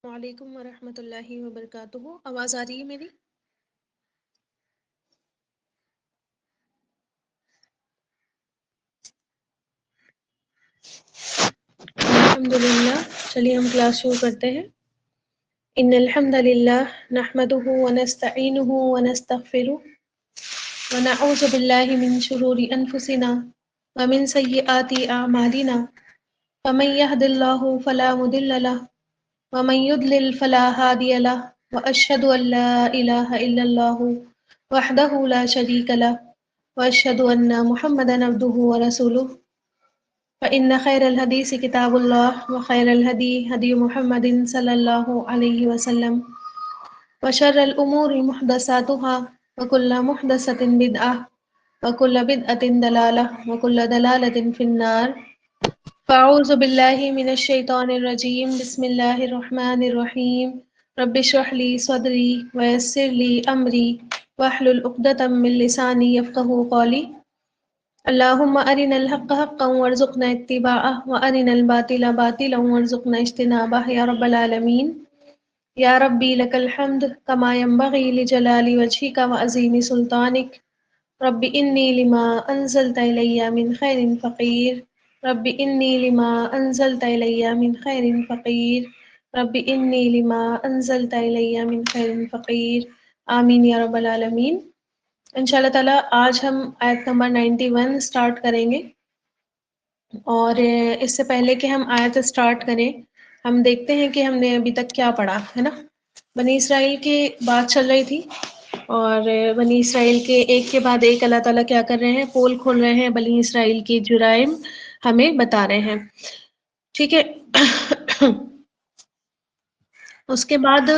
وعلیکم ورحمۃ اللہ وبرکاتہ. آواز آ رہی ہے میری؟ الحمد للہ. چلیے ہم کلاس شروع کرتے ہیں. ان الحمد للہ نحمده ونستعینه ونستغفره ونعوذ باللہ من شرور انفسنا ومن سیئات اعمالنا فمن يهد الله فلا مضل له ومن يضلل فلا هادي له واشهد ان لا اله الا الله وحده لا شريك له واشهد ان محمدا عبده ورسوله. فإن خير الحديث كتاب الله وخير الهدي هدي محمد صلى الله عليه وسلم وشر الأمور محدثاتها وكل محدثة بدعة وكل بدعة ضلالة وكل ضلالة في النار. فأعوذ بالله من الشيطان الرجيم. بسم الله الرحمن الرحيم. رب اشرح لي صدري ويسر لي أمري واحلل عقدة من لساني يفقهوا قولي. اللهم أرنا الحق حقا وارزقنا اتباعه وأرنا الباطل باطلا وارزقنا اجتنابه يا رب العالمين. یا ربی لک الحمد کما ينبغي لجلال وجهك وعظیم سلطانك. رب انی لما انزلت الی من خیر فقیر. رب انی لما انزلت الی من خیر فقیر. رب انی لما انزلت الی من خیر فقیر. آمین یا رب العالمین. انشاء اللہ تعالیٰ آج ہم آیت نمبر 91 سٹارٹ کریں گے. اور اس سے پہلے کہ ہم آیت سٹارٹ کریں، ہم دیکھتے ہیں کہ ہم نے ابھی تک کیا پڑھا ہے نا. بنی اسرائیل کی بات چل رہی تھی، اور بنی اسرائیل کے ایک کے بعد ایک اللہ تعالیٰ کیا کر رہے ہیں، پول کھول رہے ہیں، بنی اسرائیل کی جرائم ہمیں بتا رہے ہیں. ٹھیک ہے. اس کے بعد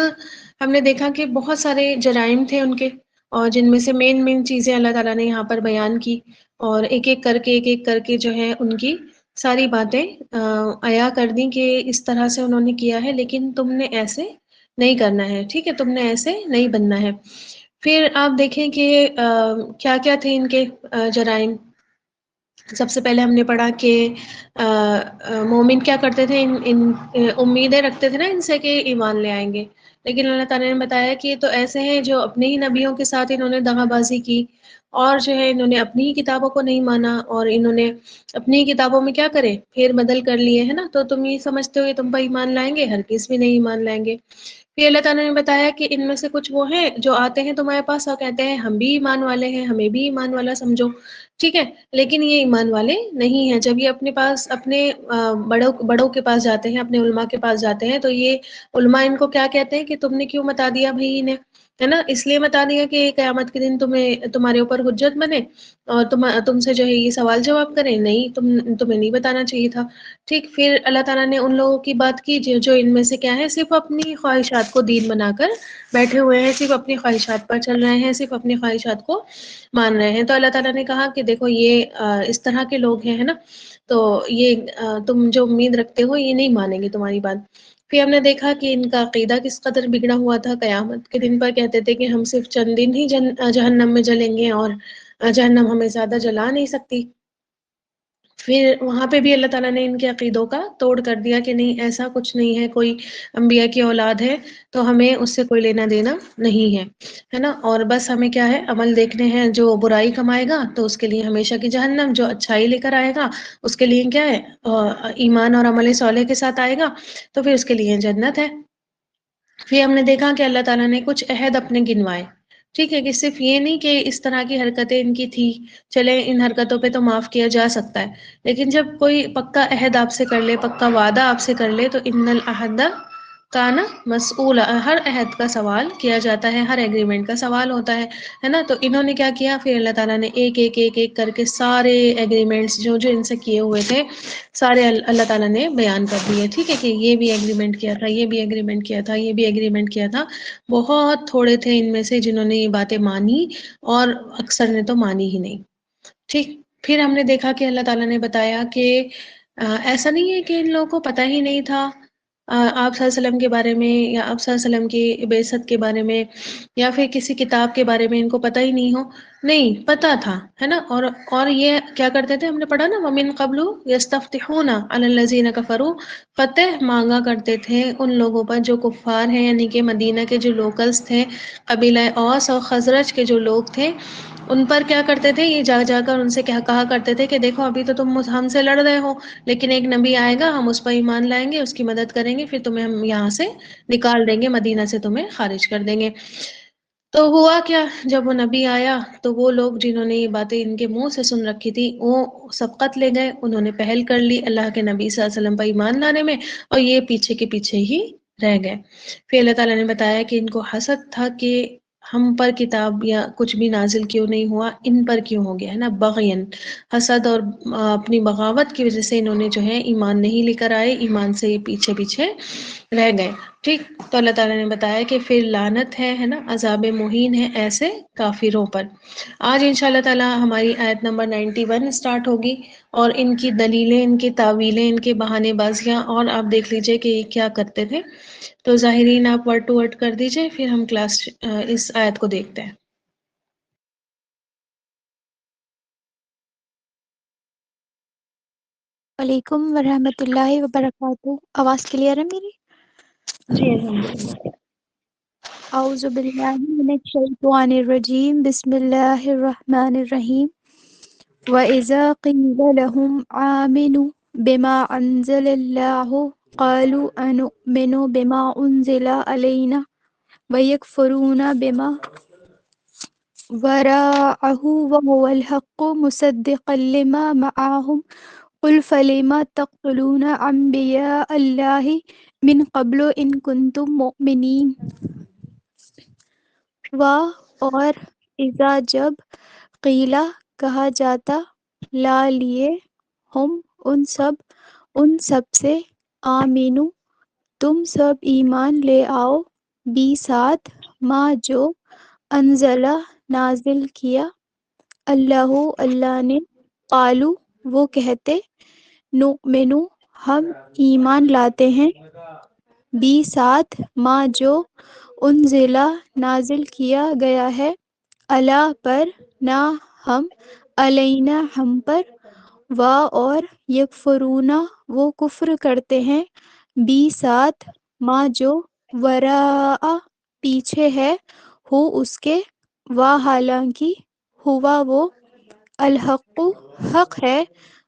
ہم نے دیکھا کہ بہت سارے جرائم تھے ان کے، اور جن میں سے مین چیزیں اللہ تعالیٰ نے یہاں پر بیان کی، اور ایک ایک کر کے جو ہے ان کی ساری باتیں عیا کر دیں کہ اس طرح سے انہوں نے کیا ہے، لیکن تم نے ایسے نہیں کرنا ہے. ٹھیک ہے، تم نے ایسے نہیں بننا ہے. پھر آپ دیکھیں کہ کیا کیا تھے ان کے جرائم. سب سے پہلے ہم نے پڑھا کہ مومن کیا کرتے تھے، ان امیدیں رکھتے تھے نا ان سے کہ ایمان لے آئیں گے، لیکن اللہ تعالیٰ نے بتایا کہ یہ تو ایسے ہیں جو اپنے ہی نبیوں کے ساتھ انہوں نے دغا بازی کی، اور جو ہے انہوں نے اپنی ہی کتابوں کو نہیں مانا، اور انہوں نے اپنی ہی کتابوں میں کیا کرے، پھیر بدل کر لیے ہے نا. تو تم یہ سمجھتے ہو کہ تم پر ایمان لائیں گے، ہرگز بھی نہیں ایمان لائیں گے. پھر اللہ تعالیٰ نے بتایا کہ ان میں سے کچھ وہ ہیں جو آتے ہیں تمہارے پاس اور کہتے ہیں ہم بھی ایمان والے ہیں، ہمیں بھی ایمان والا سمجھو. ٹھیک ہے، لیکن یہ ایمان والے نہیں ہیں. جب یہ اپنے پاس اپنے بڑوں کے پاس جاتے ہیں، اپنے علماء کے پاس جاتے ہیں، تو یہ علماء ان کو کیا کہتے ہیں کہ تم نے کیوں بتا دیا بھائی انہیں، ہے نا. اس لیے بتا دیا کہ قیامت کے دن تمہارے اوپر حجت بنے، اور تم سے جو ہے یہ سوال جواب کریں. نہیں، تمہیں نہیں بتانا چاہیے تھا. ٹھیک. پھر اللہ تعالیٰ نے ان لوگوں کی بات کی جو ان میں سے کیا ہے، صرف اپنی خواہشات کو دین بنا کر بیٹھے ہوئے ہیں، صرف اپنی خواہشات پر چل رہے ہیں، صرف اپنی خواہشات کو مان رہے ہیں. تو اللہ تعالیٰ نے کہا کہ دیکھو یہ اس طرح کے لوگ ہیں، ہے نا. تو یہ تم جو امید رکھتے ہو یہ نہیں مانیں گے تمہاری بات. پھر ہم نے دیکھا کہ ان کا عقیدہ کس قدر بگڑا ہوا تھا. قیامت کے دن پر کہتے تھے کہ ہم صرف چند دن ہی جہنم میں جلیں گے، اور جہنم ہمیں زیادہ جلا نہیں سکتی. پھر وہاں پہ بھی اللہ تعالیٰ نے ان کے عقیدوں کا توڑ کر دیا کہ نہیں، ایسا کچھ نہیں ہے، کوئی انبیاء کی اولاد ہے تو ہمیں اس سے کوئی لینا دینا نہیں ہے نا. اور بس ہمیں کیا ہے، عمل دیکھنے ہیں. جو برائی کمائے گا تو اس کے لیے ہمیشہ کی جہنم، جو اچھائی لے کر آئے گا اس کے لیے کیا ہے، ایمان اور عمل صالح کے ساتھ آئے گا تو پھر اس کے لیے جنت ہے. پھر ہم نے دیکھا کہ اللہ تعالیٰ نے کچھ عہد اپنے گنوائے. ٹھیک ہے، کہ صرف یہ نہیں کہ اس طرح کی حرکتیں ان کی تھی، چلے ان حرکتوں پہ تو معاف کیا جا سکتا ہے، لیکن جب کوئی پکا عہد آپ سے کر لے، پکا وعدہ آپ سے کر لے، تو ان العہد کان مسئولا، ہر عہد کا سوال کیا جاتا ہے، ہر ایگریمنٹ کا سوال ہوتا ہے نا. تو انہوں نے کیا کیا، پھر اللہ تعالیٰ نے ایک کر کے سارے ایگریمنٹس جو ان سے کیے ہوئے تھے سارے اللہ تعالیٰ نے بیان کر دیے. ٹھیک ہے، کہ یہ بھی ایگریمنٹ کیا تھا، یہ بھی ایگریمنٹ کیا تھا، یہ بھی ایگریمنٹ کیا تھا. بہت تھوڑے تھے ان میں سے جنہوں نے یہ باتیں مانی، اور اکثر نے تو مانی ہی نہیں. ٹھیک. پھر ہم نے دیکھا کہ اللہ تعالیٰ نے بتایا کہ ایسا نہیں ہے کہ ان لوگوں کو پتہ ہی نہیں تھا، آپ صلی اللہ علیہ وسلم کے بارے میں یا آپ صلی اللہ علیہ وسلم کی بعثت کے بارے میں یا پھر کسی کتاب کے بارے میں ان کو پتہ ہی نہیں ہو؟ نہیں، پتہ تھا، ہے نا؟ اور یہ کیا کرتے تھے، ہم نے پڑھا نا وَمِن قَبْلُ يَسْتَفْتِحُونَ عَلَى الَّذِينَ كَفَرُوا، فتح مانگا کرتے تھے ان لوگوں پر جو کفار ہیں، یعنی کہ مدینہ کے جو لوکلز تھے، قبیلہ اوس اور خزرج کے جو لوگ تھے، ان پر کیا کرتے تھے، یہ جا جا کر ان سے کیا کہا کرتے تھے کہ دیکھو ابھی تو تم ہم سے لڑ رہے ہو، لیکن ایک نبی آئے گا، ہم اس پر ایمان لائیں گے، اس کی مدد کریں گے، پھر تمہیں ہم یہاں سے نکال دیں گے، مدینہ سے تمہیں خارج کر دیں گے۔ تو ہوا کیا، جب وہ نبی آیا تو وہ لوگ جنہوں نے یہ باتیں ان کے منہ سے سن رکھی تھی وہ سب قتل لے گئے، انہوں نے پہل کر لی اللہ کے نبی صلی اللہ علیہ وسلم پر ایمان لانے میں، اور یہ پیچھے کے پیچھے ہی رہ گئے۔ پھر اللہ تعالیٰ نے بتایا کہ ان کو حسد تھا کہ ہم پر کتاب یا کچھ بھی نازل کیوں نہیں ہوا، ان پر کیوں ہو گیا، ہے نا؟ بغین، حسد اور اپنی بغاوت کی وجہ سے انہوں نے جو ہے ایمان نہیں لے کر آئے، ایمان سے پیچھے پیچھے رہ گئے۔ ٹھیک، تو اللہ تعالیٰ نے بتایا کہ پھر لعنت ہے نا، عذاب مہین ہے ایسے کافروں پر۔ آج انشاءاللہ تعالیٰ ہماری آیت نمبر 91 سٹارٹ ہوگی، اور ان کی دلیلیں، ان کی تعویلیں، ان کے بہانے بازیاں، اور آپ دیکھ لیجئے کہ یہ کیا کرتے تھے۔ تو ظاہرین آپ ورڈ ٹو ورڈ کر دیجئے، پھر ہم کلاس اس آیت کو دیکھتے ہیں۔ وعلیکم ورحمۃ اللہ وبرکاتہ۔ آواز کلیئر ہے میری؟ جی الحمدللہ۔ اعوذ باللہ من الشیطان الرجیم، بسم اللہ الرحمن الرحیم۔ وَإِذَا قِيلَ لَهُمْ آمِنُوا بِمَا أَنزَلَ اللَّهُ قَالُوا أَنُؤْمِنُ بِمَا أُنزِلَ عَلَيْنَا وَيَكْفُرُونَ بِمَا وَرَاءَهُ وَهُوَ الْحَقُّ مُصَدِّقًا لِمَا مَعَهُمْ قُلْ فَلِمَ تَقْتُلُونَ أَنْبِيَاءَ اللَّهِ مِنْ قَبْلُ إِنْ كُنْتُمْ مُؤْمِنِينَ۔ اور اذا جب قیلا کہا جاتا لا لیے ہم ان سب سے آمینو تم سب ایمان لے آؤ بی ساتھ ما جو انزلہ نازل کیا اللہ نے قالو وہ کہتے نؤمنو ہم ایمان لاتے ہیں بی ساتھ ما جو انزلہ نازل کیا گیا ہے اللہ پر نہ ہم علینا ہم پر اور یکفرون وہ کفر کرتے ہیں بی ساتھ ما جو وراء پیچھے ہے ہو اس کے حالانکہ ہوا وہ الحق حق ہے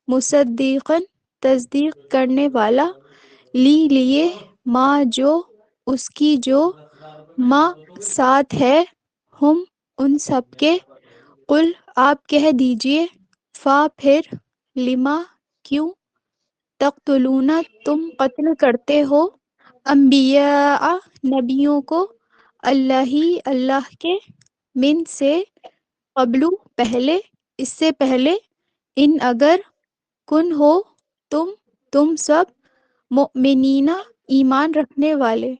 مصدقاً تصدیق کرنے والا لیے ما جو اس کی جو ما ساتھ ہے ہم ان سب کے قل آپ کہہ دیجئے فا پھر لما کیوں تقتلون تم قتل کرتے ہو انبیاء نبیوں کو اللہ کے من سے قبل پہلے اس سے پہلے ان اگر کن ہو تم سب مؤمنین ایمان رکھنے والے۔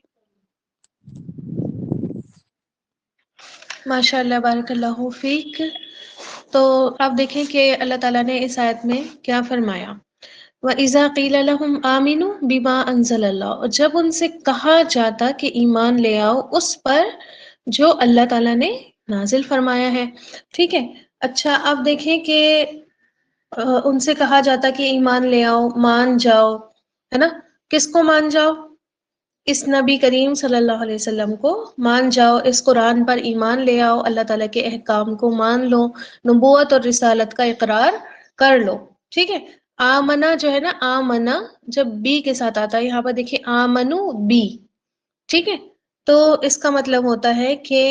ماشاء اللہ، بارک اللہ فیک۔ تو آپ دیکھیں کہ اللہ تعالیٰ نے اس آیت میں کیا فرمایا، وَإِذَا قِيلَ لَهُمْ آمِنُوا بِمَا أَنزَلَ اللَّهُ، اور جب ان سے کہا جاتا کہ ایمان لے آؤ اس پر جو اللہ تعالیٰ نے نازل فرمایا ہے۔ ٹھیک ہے، اچھا آپ دیکھیں کہ ان سے کہا جاتا کہ ایمان لے آؤ، مان جاؤ، ہے نا؟ کس کو مان جاؤ؟ اس نبی کریم صلی اللہ علیہ وسلم کو مان جاؤ، اس قرآن پر ایمان لے آؤ، اللہ تعالیٰ کے احکام کو مان لو، نبوت اور رسالت کا اقرار کر لو۔ ٹھیک ہے، آمنا جو ہے نا، آمنا جب بی کے ساتھ آتا ہے، یہاں پر دیکھیں آمنو بی، ٹھیک ہے، تو اس کا مطلب ہوتا ہے کہ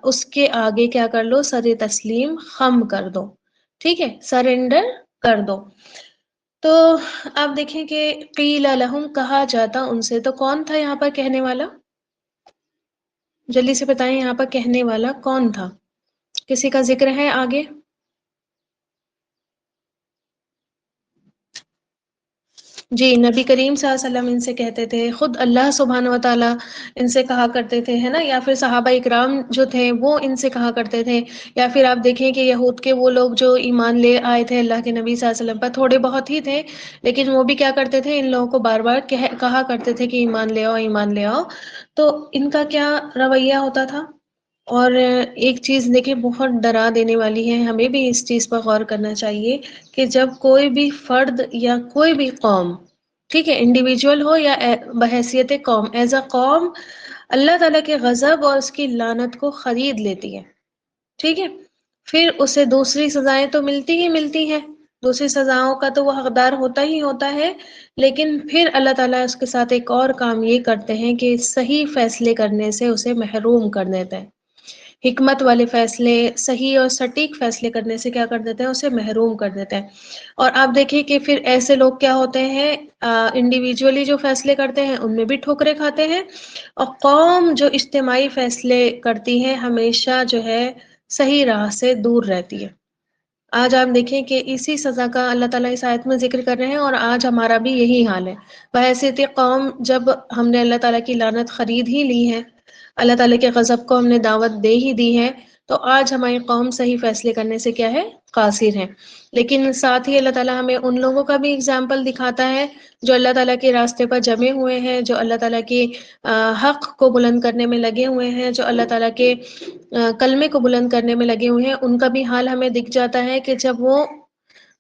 اس کے آگے کیا کر لو، سر تسلیم خم کر دو، ٹھیک ہے، سرنڈر کر دو۔ تو آپ دیکھیں کہ قیل لہم کہا جاتا ان سے، تو کون تھا یہاں پر کہنے والا؟ جلدی سے بتائیں یہاں پر کہنے والا کون تھا؟ کسی کا ذکر ہے آگے؟ جی نبی کریم صلی اللہ علیہ وسلم ان سے کہتے تھے، خود اللہ سبحانہ و تعالیٰ ان سے کہا کرتے تھے، ہے نا، یا پھر صحابہ اکرام جو تھے وہ ان سے کہا کرتے تھے، یا پھر آپ دیکھیں کہ یہود کے وہ لوگ جو ایمان لے آئے تھے اللہ کے نبی صلی اللہ علیہ وسلم پر، تھوڑے بہت ہی تھے لیکن وہ بھی کیا کرتے تھے، ان لوگوں کو بار بار کہا کرتے تھے کہ ایمان لے آؤ، ایمان لے آؤ۔ تو ان کا کیا رویہ ہوتا تھا؟ اور ایک چیز دیکھیں بہت ڈرا دینے والی ہے، ہمیں بھی اس چیز پر غور کرنا چاہیے کہ جب کوئی بھی فرد یا کوئی بھی قوم، ٹھیک ہے، انڈیویجول ہو یا بحیثیت قوم، ایز اے قوم اللہ تعالیٰ کے غضب اور اس کی لعنت کو خرید لیتی ہے، ٹھیک ہے، پھر اسے دوسری سزائیں تو ملتی ہی ملتی ہیں، دوسری سزاؤں کا تو وہ حقدار ہوتا ہی ہوتا ہے، لیکن پھر اللہ تعالیٰ اس کے ساتھ ایک اور کام یہ کرتے ہیں کہ صحیح فیصلے کرنے سے اسے محروم کر دیتے ہیں، حکمت والے فیصلے، صحیح اور سٹیک فیصلے کرنے سے کیا کر دیتے ہیں، اسے محروم کر دیتے ہیں۔ اور آپ دیکھیں کہ پھر ایسے لوگ کیا ہوتے ہیں، انڈیویجولی جو فیصلے کرتے ہیں ان میں بھی ٹھوکریں کھاتے ہیں، اور قوم جو اجتماعی فیصلے کرتی ہے ہمیشہ جو ہے صحیح راہ سے دور رہتی ہے۔ آج آپ دیکھیں کہ اسی سزا کا اللہ تعالیٰ اس آیت میں ذکر کر رہے ہیں، اور آج ہمارا بھی یہی حال ہے۔ بحیثیت قوم جب ہم نے اللہ تعالیٰ کی لعنت خرید ہی لی ہے، اللہ تعالیٰ کے غضب کو ہم نے دعوت دے ہی دی ہے، تو آج ہماری قوم صحیح فیصلے کرنے سے کیا ہے، قاصر ہے۔ لیکن ساتھ ہی اللہ تعالیٰ ہمیں ان لوگوں کا بھی اگزامپل دکھاتا ہے جو اللہ تعالیٰ کے راستے پر جمے ہوئے ہیں، جو اللہ تعالیٰ کے حق کو بلند کرنے میں لگے ہوئے ہیں، جو اللہ تعالیٰ کے کلمے کو بلند کرنے میں لگے ہوئے ہیں، ان کا بھی حال ہمیں دکھ جاتا ہے کہ جب وہ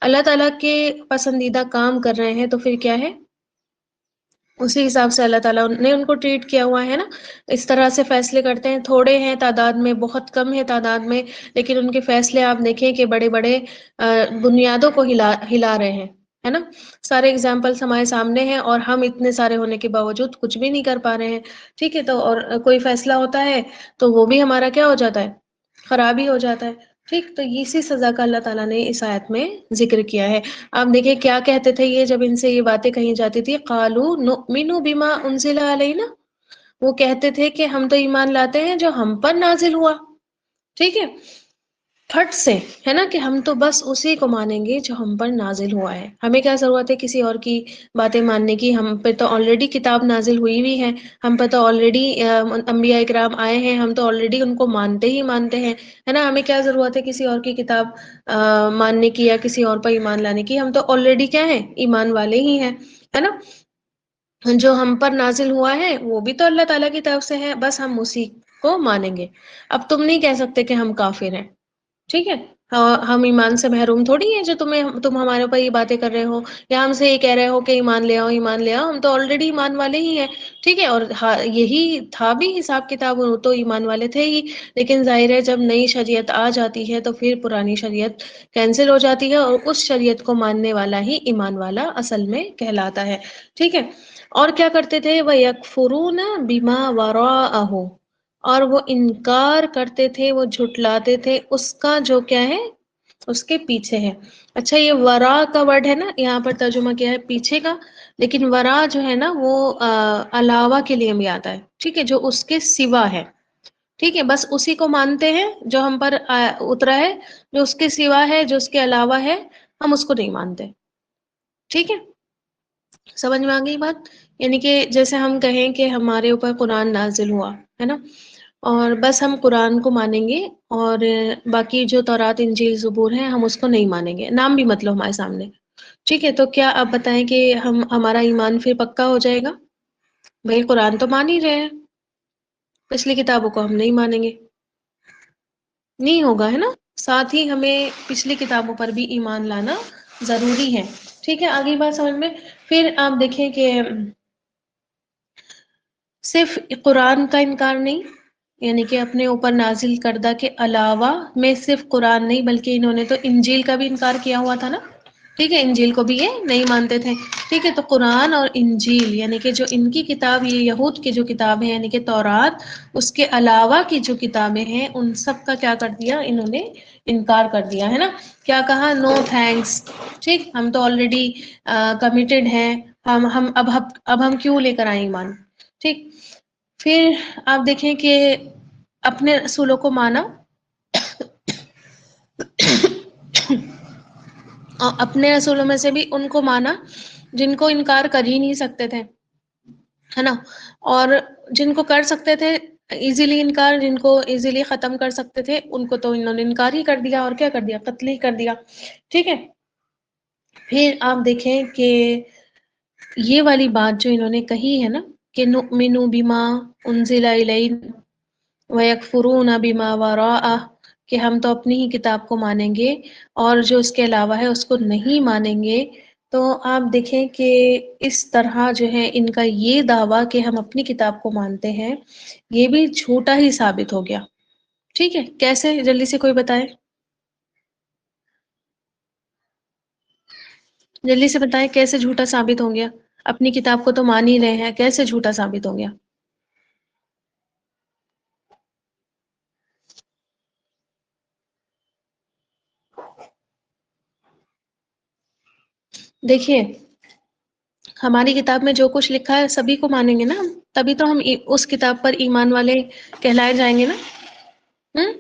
اللہ تعالیٰ کے پسندیدہ کام کر رہے ہیں تو پھر کیا ہے، اسی حساب سے اللہ تعالیٰ نے ان کو ٹریٹ کیا ہوا ہے نا۔ اس طرح سے فیصلے کرتے ہیں، تھوڑے ہیں تعداد میں، بہت کم ہے تعداد میں، لیکن ان کے فیصلے آپ دیکھیں کہ بڑے بڑے بنیادوں کو ہلا رہے ہیں، ہے نا۔ سارے اگزامپلس ہمارے سامنے ہیں، اور ہم اتنے سارے ہونے کے باوجود کچھ بھی نہیں کر پا رہے ہیں، ٹھیک ہے۔ تو اور کوئی فیصلہ ہوتا ہے تو وہ بھی ہمارا کیا ہو جاتا ہے، خراب ہی ہو جاتا ہے، ٹھیک۔ تو اسی سزا کا اللہ تعالیٰ نے اس آیت میں ذکر کیا ہے۔ آپ دیکھیں کیا کہتے تھے یہ جب ان سے یہ باتیں کہی جاتی تھی، قالوا نؤمن بما انزل علینا، وہ کہتے تھے کہ ہم تو ایمان لاتے ہیں جو ہم پر نازل ہوا، ٹھیک ہے، پھٹ سے، ہے نا، کہ ہم تو بس اسی کو مانیں گے جو ہم پر نازل ہوا ہے، ہمیں کیا ضرورت ہے کسی اور کی باتیں ماننے کی، ہم پہ تو آلریڈی کتاب نازل ہوئی ہوئی ہے، ہم پہ تو آلریڈی انبیاء اکرام آئے ہیں، ہم تو آلریڈی ان کو مانتے ہی مانتے ہیں، ہے نا، ہمیں کیا ضرورت ہے کسی اور کی کتاب ماننے کی یا کسی اور پر ایمان لانے کی، ہم تو آلریڈی کیا ہیں، ایمان والے ہی ہیں، ہے نا۔ جو ہم پر نازل ہوا ہے وہ بھی تو اللہ تعالیٰ کی طرف سے ہے، بس ہم اسی کو مانیں گے۔ اب تم نہیں کہہ سکتے کہ ہم کافر ہیں، ٹھیک ہے، ہم ایمان سے محروم تھوڑی ہیں جو تم ہمارے اوپر یہ باتیں کر رہے ہو، یا ہم سے یہ کہہ رہے ہو کہ ایمان لے آؤ، ایمان لے آؤ، ہم تو آلریڈی ایمان والے ہی ہیں، ٹھیک ہے۔ اور یہی تھا بھی حساب کتاب، وہ تو ایمان والے تھے ہی، لیکن ظاہر ہے جب نئی شریعت آ جاتی ہے تو پھر پرانی شریعت کینسل ہو جاتی ہے، اور اس شریعت کو ماننے والا ہی ایمان والا اصل میں کہلاتا ہے، ٹھیک ہے۔ اور کیا کرتے تھے، وَيَكْفُرُونَ بِمَا وَرَاءَهُ، اور وہ انکار کرتے تھے، وہ جھٹلاتے تھے اس کا جو کیا ہے، اس کے پیچھے ہے۔ اچھا یہ ورا کا ورڈ ہے نا، یہاں پر ترجمہ کیا ہے پیچھے کا، لیکن ورا جو ہے نا وہ علاوہ کے لیے بھی آتا ہے، ٹھیک ہے، جو اس کے سوا ہے، ٹھیک ہے، بس اسی کو مانتے ہیں جو ہم پر اترا ہے، جو اس کے سوا ہے، جو اس کے علاوہ ہے، ہم اس کو نہیں مانتے، ٹھیک ہے۔ سمجھ میں آ گئی بات؟ یعنی کہ جیسے ہم کہیں کہ ہمارے اوپر قرآن نازل ہوا ہے نا، اور بس ہم قرآن کو مانیں گے، اور باقی جو تورات انجیل زبور ہیں ہم اس کو نہیں مانیں گے، نام بھی مت لو ہمارے سامنے، ٹھیک ہے۔ تو کیا آپ بتائیں کہ ہمارا ایمان پھر پکا ہو جائے گا؟ بھائی قرآن تو مان ہی رہے ہیں، پچھلی کتابوں کو ہم نہیں مانیں گے، نہیں ہوگا، ہے نا۔ ساتھ ہی ہمیں پچھلی کتابوں پر بھی ایمان لانا ضروری ہے، ٹھیک ہے۔ آگے بات سمجھ میں؟ پھر آپ دیکھیں کہ صرف قرآن کا انکار نہیں، یعنی کہ اپنے اوپر نازل کردہ کے علاوہ میں صرف قرآن نہیں، بلکہ انہوں نے تو انجیل کا بھی انکار کیا ہوا تھا نا، ٹھیک ہے، انجیل کو بھی یہ نہیں مانتے تھے، ٹھیک ہے۔ تو قرآن اور انجیل یعنی کہ جو ان کی کتاب، یہ یہود کی جو کتاب ہے یعنی کہ تورات، اس کے علاوہ کی جو کتابیں ہیں ان سب کا کیا کر دیا انہوں نے، انکار کر دیا، ہے نا۔ کیا کہا، نو تھینکس، ٹھیک، ہم تو آلریڈی کمیٹڈ ہیں، اب ہم کیوں لے کر آئیں ایمان، ٹھیک۔ پھر آپ دیکھیں کہ اپنے رسولوں کو مانا، اور اپنے رسولوں میں سے بھی ان کو مانا جن کو انکار کر ہی نہیں سکتے تھے، ہے نا، اور جن کو کر سکتے تھے ایزیلی انکار، جن کو ایزیلی ختم کر سکتے تھے، ان کو تو انہوں نے انکار ہی کر دیا، اور کیا کر دیا، قتل ہی کر دیا. ٹھیک ہے. پھر آپ دیکھیں کہ یہ والی بات جو انہوں نے کہی ہے نا کہ نؤمن بما انزل الینا ویکفرون بما وراءہ، کہ ہم تو اپنی ہی کتاب کو مانیں گے اور جو اس کے علاوہ ہے اس کو نہیں مانیں گے. تو آپ دیکھیں کہ اس طرح جو ہے ان کا یہ دعویٰ کہ ہم اپنی کتاب کو مانتے ہیں، یہ بھی جھوٹا ہی ثابت ہو گیا. ٹھیک ہے. کیسے؟ جلدی سے کوئی بتائے، جلدی سے بتائیں کیسے جھوٹا ثابت ہو گیا؟ اپنی کتاب کو تو مان ہی رہے ہیں، کیسے جھوٹا ثابت ہو گیا؟ دیکھیے ہماری کتاب میں جو کچھ لکھا ہے سبھی کو مانیں گے نا ہم، تبھی تو ہم اس کتاب پر ایمان والے کہلائے جائیں گے نا. ہم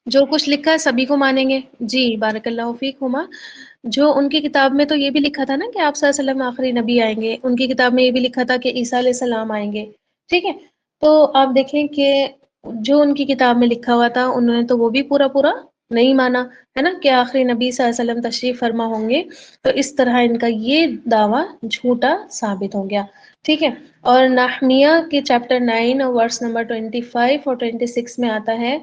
جو کچھ لکھا ہے سبھی کو مانیں گے. جی بارک اللہ فیکما. جو ان کی کتاب میں تو یہ بھی لکھا تھا نا کہ آپ صلی اللہ علیہ وسلم آخری نبی آئیں گے، ان کی کتاب میں یہ بھی لکھا تھا کہ عیسیٰ علیہ السلام آئیں گے. ٹھیک ہے. تو آپ دیکھیں کہ جو ان کی کتاب میں لکھا ہوا تھا انہوں نے تو وہ بھی پورا پورا نہیں مانا، ہے نا، کہ آخری نبی صلی اللہ علیہ وسلم تشریف فرما ہوں گے. تو اس طرح ان کا یہ دعویٰ جھوٹا ثابت ہو گیا. ٹھیک ہے. اور نحمیہ کے چیپٹر 9 اور ورس نمبر 25 اور 26 میں آتا ہے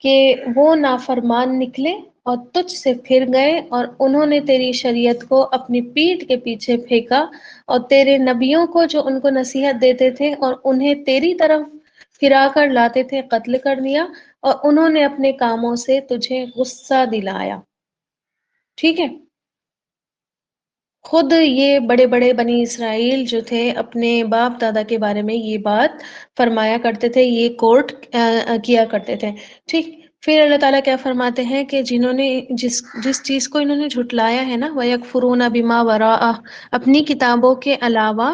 کہ وہ نافرمان نکلے اور تجھ سے پھر گئے، اور انہوں نے تیری شریعت کو اپنی پیٹھ کے پیچھے پھینکا، اور تیرے نبیوں کو جو ان کو نصیحت دیتے تھے اور انہیں تیری طرف پھرا کر لاتے تھے قتل کر دیا، اور انہوں نے اپنے کاموں سے تجھے غصہ دلایا. ٹھیک ہے. خود یہ بڑے بڑے بنی اسرائیل جو تھے اپنے باپ دادا کے بارے میں یہ بات فرمایا کرتے تھے، یہ کوٹ کیا کرتے تھے. ٹھیک. پھر اللہ تعالیٰ کیا فرماتے ہیں کہ جنہوں نے جس چیز کو انہوں نے جھٹلایا ہے نا وَيَكْفُرُونَ بِمَا وَرَاءَ، اپنی کتابوں کے علاوہ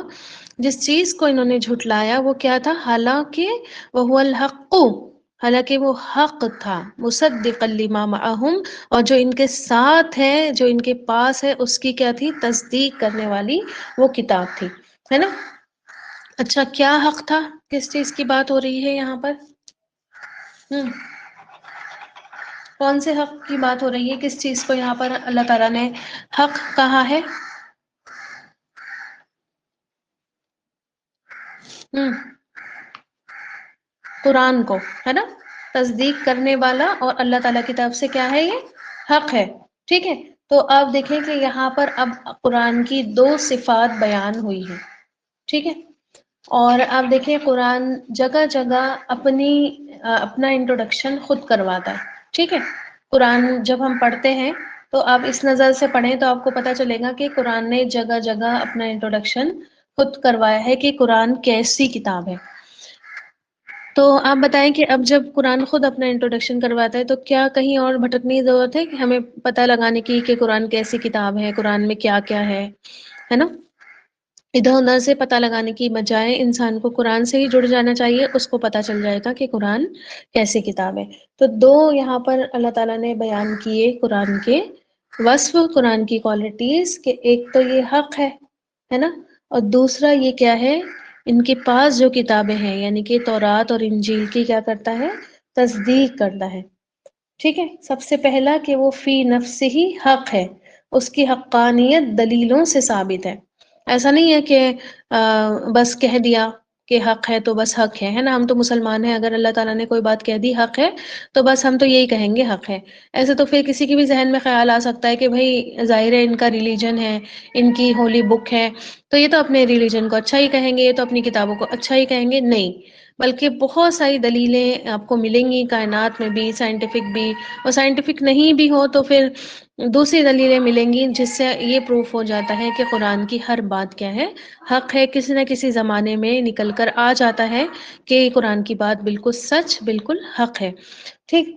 جس چیز کو انہوں نے جھٹلایا وہ کیا تھا؟ حالانکہ وَهُوَ الْحَقُّ، حالانکہ وہ حق تھا، مصدقا لما معہم، اور جو ان کے ساتھ ہے، جو ان کے پاس ہے، اس کی کیا تھی؟ تصدیق کرنے والی وہ کتاب تھی، ہے نا. اچھا کیا حق تھا؟ کس چیز کی بات ہو رہی ہے یہاں پر؟ کون سے حق کی بات ہو رہی ہے؟ کس چیز کو یہاں پر اللہ تعالیٰ نے حق کہا ہے؟ قرآن کو، ہے نا، تصدیق کرنے والا اور اللہ تعالیٰ کی طرف سے کیا ہے؟ یہ حق ہے. ٹھیک ہے. تو آپ دیکھیں کہ یہاں پر اب قرآن کی دو صفات بیان ہوئی ہیں. ٹھیک ہے. اور آپ دیکھیں قرآن جگہ جگہ اپنا انٹروڈکشن خود کرواتا ہے. ٹھیک ہے. قرآن جب ہم پڑھتے ہیں تو آپ اس نظر سے پڑھیں تو آپ کو پتہ چلے گا کہ قرآن نے جگہ جگہ اپنا انٹروڈکشن خود کروایا ہے کہ قرآن کیسی کتاب ہے. تو آپ بتائیں کہ اب جب قرآن خود اپنا انٹروڈکشن کرواتا ہے تو کیا کہیں اور بھٹکنے کی ضرورت ہے کہ ہمیں پتہ لگانے کی کہ قرآن کیسی کتاب ہے، قرآن میں کیا کیا ہے نا؟ ادھر ادھر سے پتہ لگانے کی بجائے انسان کو قرآن سے ہی جڑ جانا چاہیے، اس کو پتہ چل جائے گا کہ قرآن کیسی کتاب ہے. تو دو یہاں پر اللہ تعالیٰ نے بیان کیے قرآن کے وصف، قرآن کی کوالٹیز، کہ ایک تو یہ حق ہے نا، اور دوسرا یہ کیا ہے؟ ان کے پاس جو کتابیں ہیں یعنی کہ تورات اور انجیل کی کیا کرتا ہے؟ تصدیق کرتا ہے. ٹھیک ہے. سب سے پہلا کہ وہ فی نفسہ ہی حق ہے، اس کی حقانیت دلیلوں سے ثابت ہے. ایسا نہیں ہے کہ بس کہہ دیا کہ حق ہے تو بس حق ہے نا. ہم تو مسلمان ہیں، اگر اللہ تعالیٰ نے کوئی بات کہہ دی حق ہے تو بس ہم تو یہی کہیں گے حق ہے. ایسے تو پھر کسی کے بھی ذہن میں خیال آ سکتا ہے کہ بھائی ظاہر ہے ان کا ریلیجن ہے، ان کی ہولی بک ہے تو یہ تو اپنے ریلیجن کو اچھا ہی کہیں گے، یہ تو اپنی کتابوں کو اچھا ہی کہیں گے. نہیں، بلکہ بہت ساری دلیلیں آپ کو ملیں گی کائنات میں بھی، سائنٹیفک بھی، اور سائنٹیفک نہیں بھی ہو تو پھر دوسری دلیلیں ملیں گی جس سے یہ پروف ہو جاتا ہے کہ قرآن کی ہر بات کیا ہے؟ حق ہے. کسی نہ کسی زمانے میں نکل کر آ جاتا ہے کہ قرآن کی بات بالکل سچ، بالکل حق ہے. ٹھیک.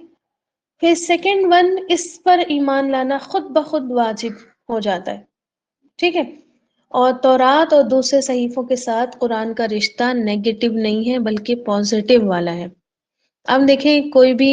پھر سیکنڈ ون، اس پر ایمان لانا خود بخود واجب ہو جاتا ہے. ٹھیک ہے. اور تورات اور دوسرے صحیفوں کے ساتھ قرآن کا رشتہ نیگیٹو نہیں ہے بلکہ پازیٹیو والا ہے. اب دیکھیں کوئی بھی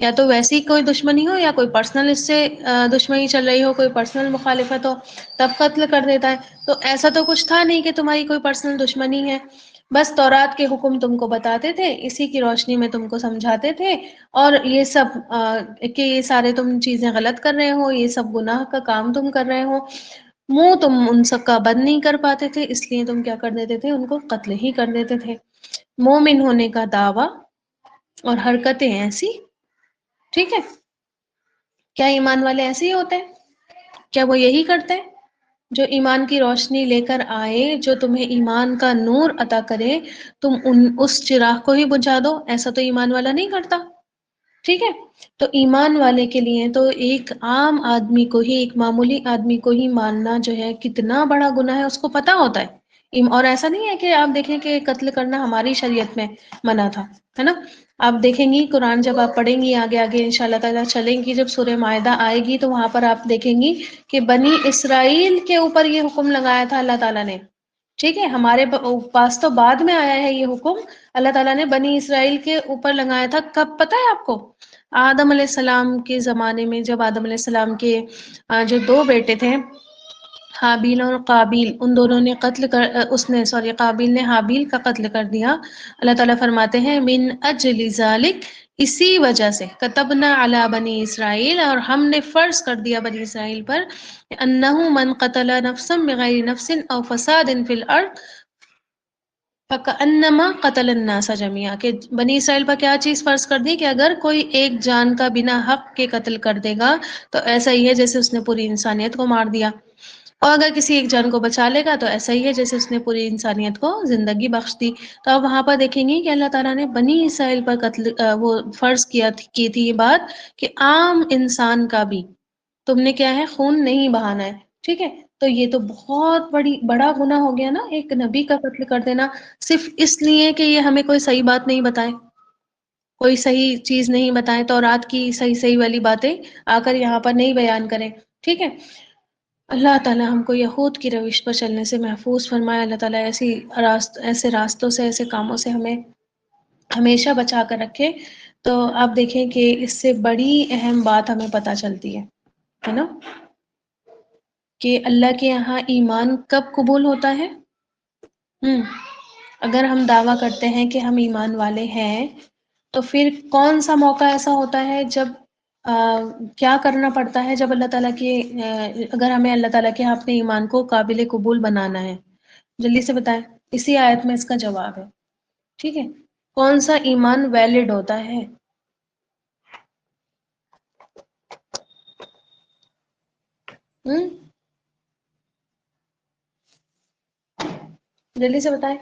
یا تو ویسی کوئی دشمنی ہو یا کوئی پرسنل اس سے دشمنی چل رہی ہو، کوئی پرسنل مخالفت ہو، تب قتل کر دیتا ہے. تو ایسا تو کچھ تھا نہیں کہ تمہاری کوئی پرسنل دشمنی ہے، بس تورات کے حکم تم کو بتاتے تھے، اسی کی روشنی میں تم کو سمجھاتے تھے، اور یہ سب کہ یہ سارے تم چیزیں غلط کر رہے ہو، یہ سب گناہ کا کام تم کر رہے ہو، منہ تم ان سب کا بند نہیں کر پاتے تھے، اس لیے تم کیا کر دیتے تھے، ان کو قتل ہی کر دیتے تھے. مومن ہونے کا دعویٰ اور حرکتیں ایسی. ٹھیک ہے، کیا ایمان والے ایسے ہی ہوتے ہیں؟ کیا وہ یہی کرتے ہیں جو ایمان کی روشنی لے کر آئے، جو تمہیں ایمان کا نور عطا کرے، تم اس چراغ کو ہی بجھا دو؟ ایسا تو ایمان والا نہیں کرتا. ٹھیک ہے، تو ایمان والے کے لیے تو ایک عام آدمی کو ہی، ایک معمولی آدمی کو ہی ماننا جو ہے کتنا بڑا گناہ ہے، اس کو پتا ہوتا ہے. اور ایسا نہیں ہے کہ آپ دیکھیں کہ قتل کرنا ہماری شریعت میں منع تھا، ہے نا. آپ دیکھیں گی قرآن جب آپ پڑھیں گی آگے آگے انشاءاللہ تعالیٰ چلیں گی، جب سورہ مائدہ آئے گی تو وہاں پر آپ دیکھیں گی کہ بنی اسرائیل کے اوپر یہ حکم لگایا تھا اللہ تعالیٰ نے. ٹھیک ہے، ہمارے پاس تو بعد میں آیا ہے یہ حکم، اللہ تعالیٰ نے بنی اسرائیل کے اوپر لگایا تھا. کب پتہ ہے آپ کو؟ آدم علیہ السلام کے زمانے میں، جب آدم علیہ السلام کے جو دو بیٹے تھے حابیل اور قابیل، ان دونوں نے قابیل نے حابیل کا قتل کر دیا. اللہ تعالیٰ فرماتے ہیں من اجل ذالک، اسی وجہ سے کتبنا علی بنی اسرائیل، اور ہم نے فرض کر دیا بنی اسرائیل پر، انہ من قتل نفسا بغیر نفس او فساد فی الارض فکأنما قتل الناس جميعا، کہ بنی اسرائیل پر کیا چیز فرض کر دی کہ اگر کوئی ایک جان کا بنا حق کے قتل کر دے گا تو ایسا ہی ہے جیسے اس نے پوری انسانیت کو مار دیا، اور اگر کسی ایک جان کو بچا لے گا تو ایسا ہی ہے جیسے اس نے پوری انسانیت کو زندگی بخش دی. تو آپ وہاں پر دیکھیں گے کہ اللہ تعالیٰ نے بنی اسرائیل پر وہ فرض کی تھی یہ بات کہ عام انسان کا بھی تم نے کیا ہے، خون نہیں بہانا ہے. ٹھیک ہے، تو یہ تو بہت بڑا گناہ ہو گیا نا، ایک نبی کا قتل کر دینا، صرف اس لیے کہ یہ ہمیں کوئی صحیح بات نہیں بتائے، کوئی صحیح چیز نہیں بتائیں، تورات کی صحیح والی باتیں آ کر یہاں پر نہیں بیان کریں. ٹھیک ہے، اللہ تعالیٰ ہم کو یہود کی روش پر چلنے سے محفوظ فرمائے. اللہ تعالیٰ ایسے راستوں سے، ایسے کاموں سے ہمیں ہمیشہ بچا کر رکھے. تو آپ دیکھیں کہ اس سے بڑی اہم بات ہمیں پتہ چلتی ہے نا، کہ اللہ کے یہاں ایمان کب قبول ہوتا ہے. اگر ہم دعویٰ کرتے ہیں کہ ہم ایمان والے ہیں تو پھر کون سا موقع ایسا ہوتا ہے جب کیا کرنا پڑتا ہے، جب اللہ تعالیٰ کی اگر ہمیں اللہ تعالیٰ کے اپنے ایمان کو قابل قبول بنانا ہے؟ جلدی سے بتائیں، اسی آیت میں اس کا جواب ہے. ٹھیک ہے، کون سا ایمان ویلڈ ہوتا ہے؟ جلدی سے بتائیں.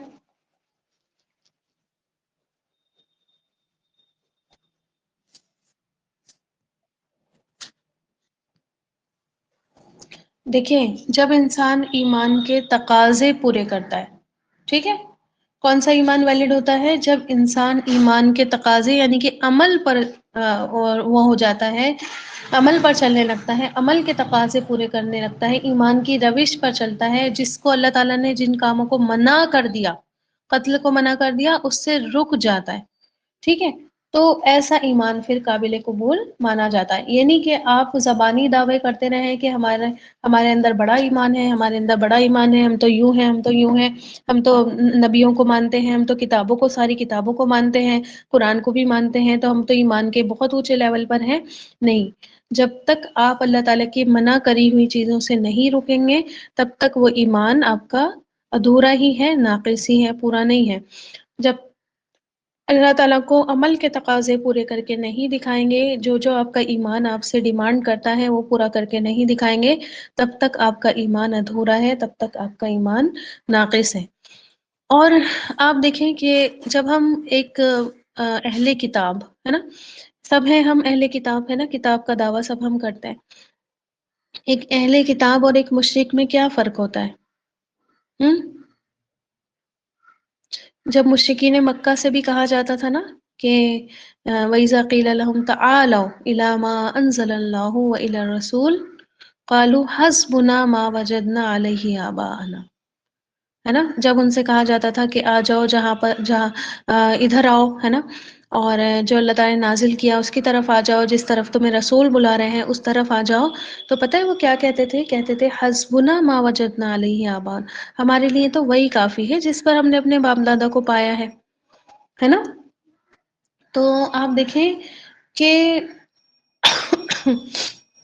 دیکھیں، جب انسان ایمان کے تقاضے پورے کرتا ہے، ٹھیک ہے، کون سا ایمان ویلڈ ہوتا ہے؟ جب انسان ایمان کے تقاضے یعنی کہ عمل پر وہ ہو جاتا ہے، عمل پر چلنے لگتا ہے، عمل کے تقاضے پورے کرنے لگتا ہے، ایمان کی روش پر چلتا ہے، جس کو اللہ تعالیٰ نے جن کاموں کو منع کر دیا، قتل کو منع کر دیا، اس سے رک جاتا ہے. ٹھیک ہے، تو ایسا ایمان پھر قابل قبول مانا جاتا ہے. یہ نہیں کہ آپ زبانی دعوے کرتے رہیں کہ ہمارے اندر بڑا ایمان ہے، ہمارے اندر بڑا ایمان ہے، ہم تو یوں ہیں، ہم تو یوں ہیں، ہم تو نبیوں کو مانتے ہیں، ہم تو کتابوں کو، ساری کتابوں کو مانتے ہیں، قرآن کو بھی مانتے ہیں، تو ہم تو ایمان کے بہت اونچے لیول پر ہیں. نہیں، جب تک آپ اللہ تعالیٰ کی منع کری ہوئی چیزوں سے نہیں رکیں گے تب تک وہ ایمان آپ کا ادھورا ہی ہے، ناقص ہی ہے، پورا نہیں ہے. جب اللہ تعالیٰ کو عمل کے تقاضے پورے کر کے نہیں دکھائیں گے، جو آپ کا ایمان آپ سے ڈیمانڈ کرتا ہے وہ پورا کر کے نہیں دکھائیں گے، تب تک آپ کا ایمان ادھورا ہے، تب تک آپ کا ایمان ناقص ہے. اور آپ دیکھیں کہ جب ہم ایک اہل کتاب ہے نا، سب ہیں ہم اہل کتاب ہے نا، کتاب کا دعویٰ سب ہم کرتے ہیں. ایک اہل کتاب اور ایک مشرک میں کیا فرق ہوتا ہے؟ جب مشرکین مکہ سے بھی کہا جاتا تھا نا کہ وَإِذَا قِيلَ لَهُمْ تَعَالَوْا إِلَى مَا أَنزَلَ اللَّهُ وَإِلَى الرَّسُولِ قَالُوا حَسْبُنَا مَا وَجَدْنَا عَلَيْهِ آبَاءَنَا، ہے نا. جب ان سے کہا جاتا تھا کہ آ جاؤ، جہاں ادھر آؤ، ہے نا، اور جو اللہ تعالیٰ نے نازل کیا اس کی طرف آ جاؤ، جس طرف تمہیں رسول بلا رہے ہیں اس طرف آ جاؤ. تو پتہ ہے وہ کیا کہتے تھے؟ کہتے تھے حسبنا ما وجدنا علیہ آبان، ہمارے لیے تو وہی کافی ہے جس پر ہم نے اپنے باپ دادا کو پایا ہے نا. تو آپ دیکھیں کہ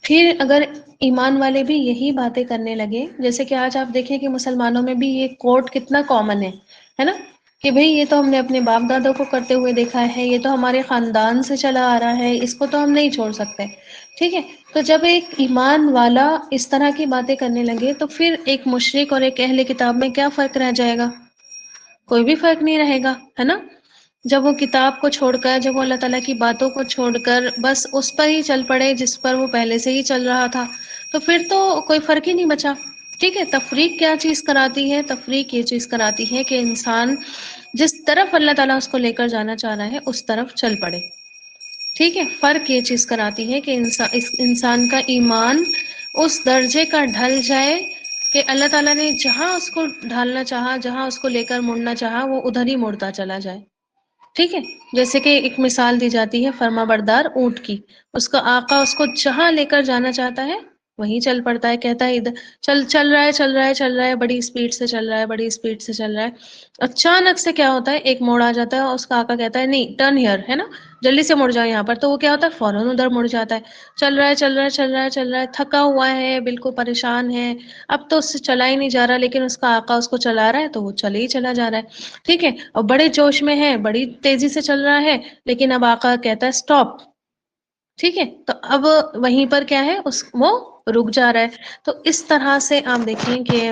پھر اگر ایمان والے بھی یہی باتیں کرنے لگے، جیسے کہ آج آپ دیکھیں کہ مسلمانوں میں بھی یہ کوٹ کتنا کامن ہے نا، کہ بھئی یہ تو ہم نے اپنے باپ دادوں کو کرتے ہوئے دیکھا ہے، یہ تو ہمارے خاندان سے چلا آ رہا ہے، اس کو تو ہم نہیں چھوڑ سکتے. ٹھیک ہے، تو جب ایک ایمان والا اس طرح کی باتیں کرنے لگے تو پھر ایک مشرک اور ایک اہل کتاب میں کیا فرق رہ جائے گا؟ کوئی بھی فرق نہیں رہے گا، ہے نا. جب وہ کتاب کو چھوڑ کر، جب وہ اللہ تعالیٰ کی باتوں کو چھوڑ کر بس اس پر ہی چل پڑے جس پر وہ پہلے سے ہی چل رہا تھا، تو پھر تو کوئی فرق ہی نہیں بچا. ٹھیک ہے، تفریق کیا چیز کراتی ہے؟ تفریق یہ چیز کراتی ہے کہ انسان جس طرف اللہ تعالیٰ اس کو لے کر جانا چاہ رہا ہے اس طرف چل پڑے. ٹھیک ہے، فرق یہ چیز کراتی ہے کہ انسان کا ایمان اس درجے کا ڈھل جائے کہ اللہ تعالیٰ نے جہاں اس کو ڈھالنا چاہا، جہاں اس کو لے کر مڑنا چاہا، وہ ادھر ہی مڑتا چلا جائے. ٹھیک ہے، جیسے کہ ایک مثال دی جاتی ہے فرما بردار اونٹ کی، اس کا آقا اس کو جہاں لے کر جانا چاہتا ہے وہیں چل پڑتا ہے. کہتا ہے ادھر چل رہا ہے، چل رہا ہے، چل رہا ہے، بڑی اسپیڈ سے چل رہا ہے، بڑی اسپیڈ سے چل رہا ہے. اچانک سے کیا ہوتا ہے؟ ایک موڑ آ جاتا ہے اور اس کا آقا کہتا ہے نہیں، ٹرن ہیئر، ہے نا، جلدی سے مڑ جاؤ یہاں پر. تو وہ کیا ہوتا ہے؟ فوراً ادھر مڑ جاتا ہے. چل رہا ہے، چل رہا ہے، چل رہا ہے، چل رہا ہے، تھکا ہوا ہے، بالکل پریشان ہے، اب تو اس سے چلا ہی نہیں جا رہا، لیکن اس کا آقا اس کو چلا رہا ہے تو وہ چلے ہی چلا جا رہا ہے. ٹھیک ہے، اور بڑے جوش میں ہے، بڑی تیزی سے چل رہا ہے، لیکن اب آقا کہتا ہے اسٹاپ. ٹھیک ہے، تو اب وہیں پر کیا ہے؟ وہ رک جا رہا ہے. تو اس طرح سے آپ دیکھیں کہ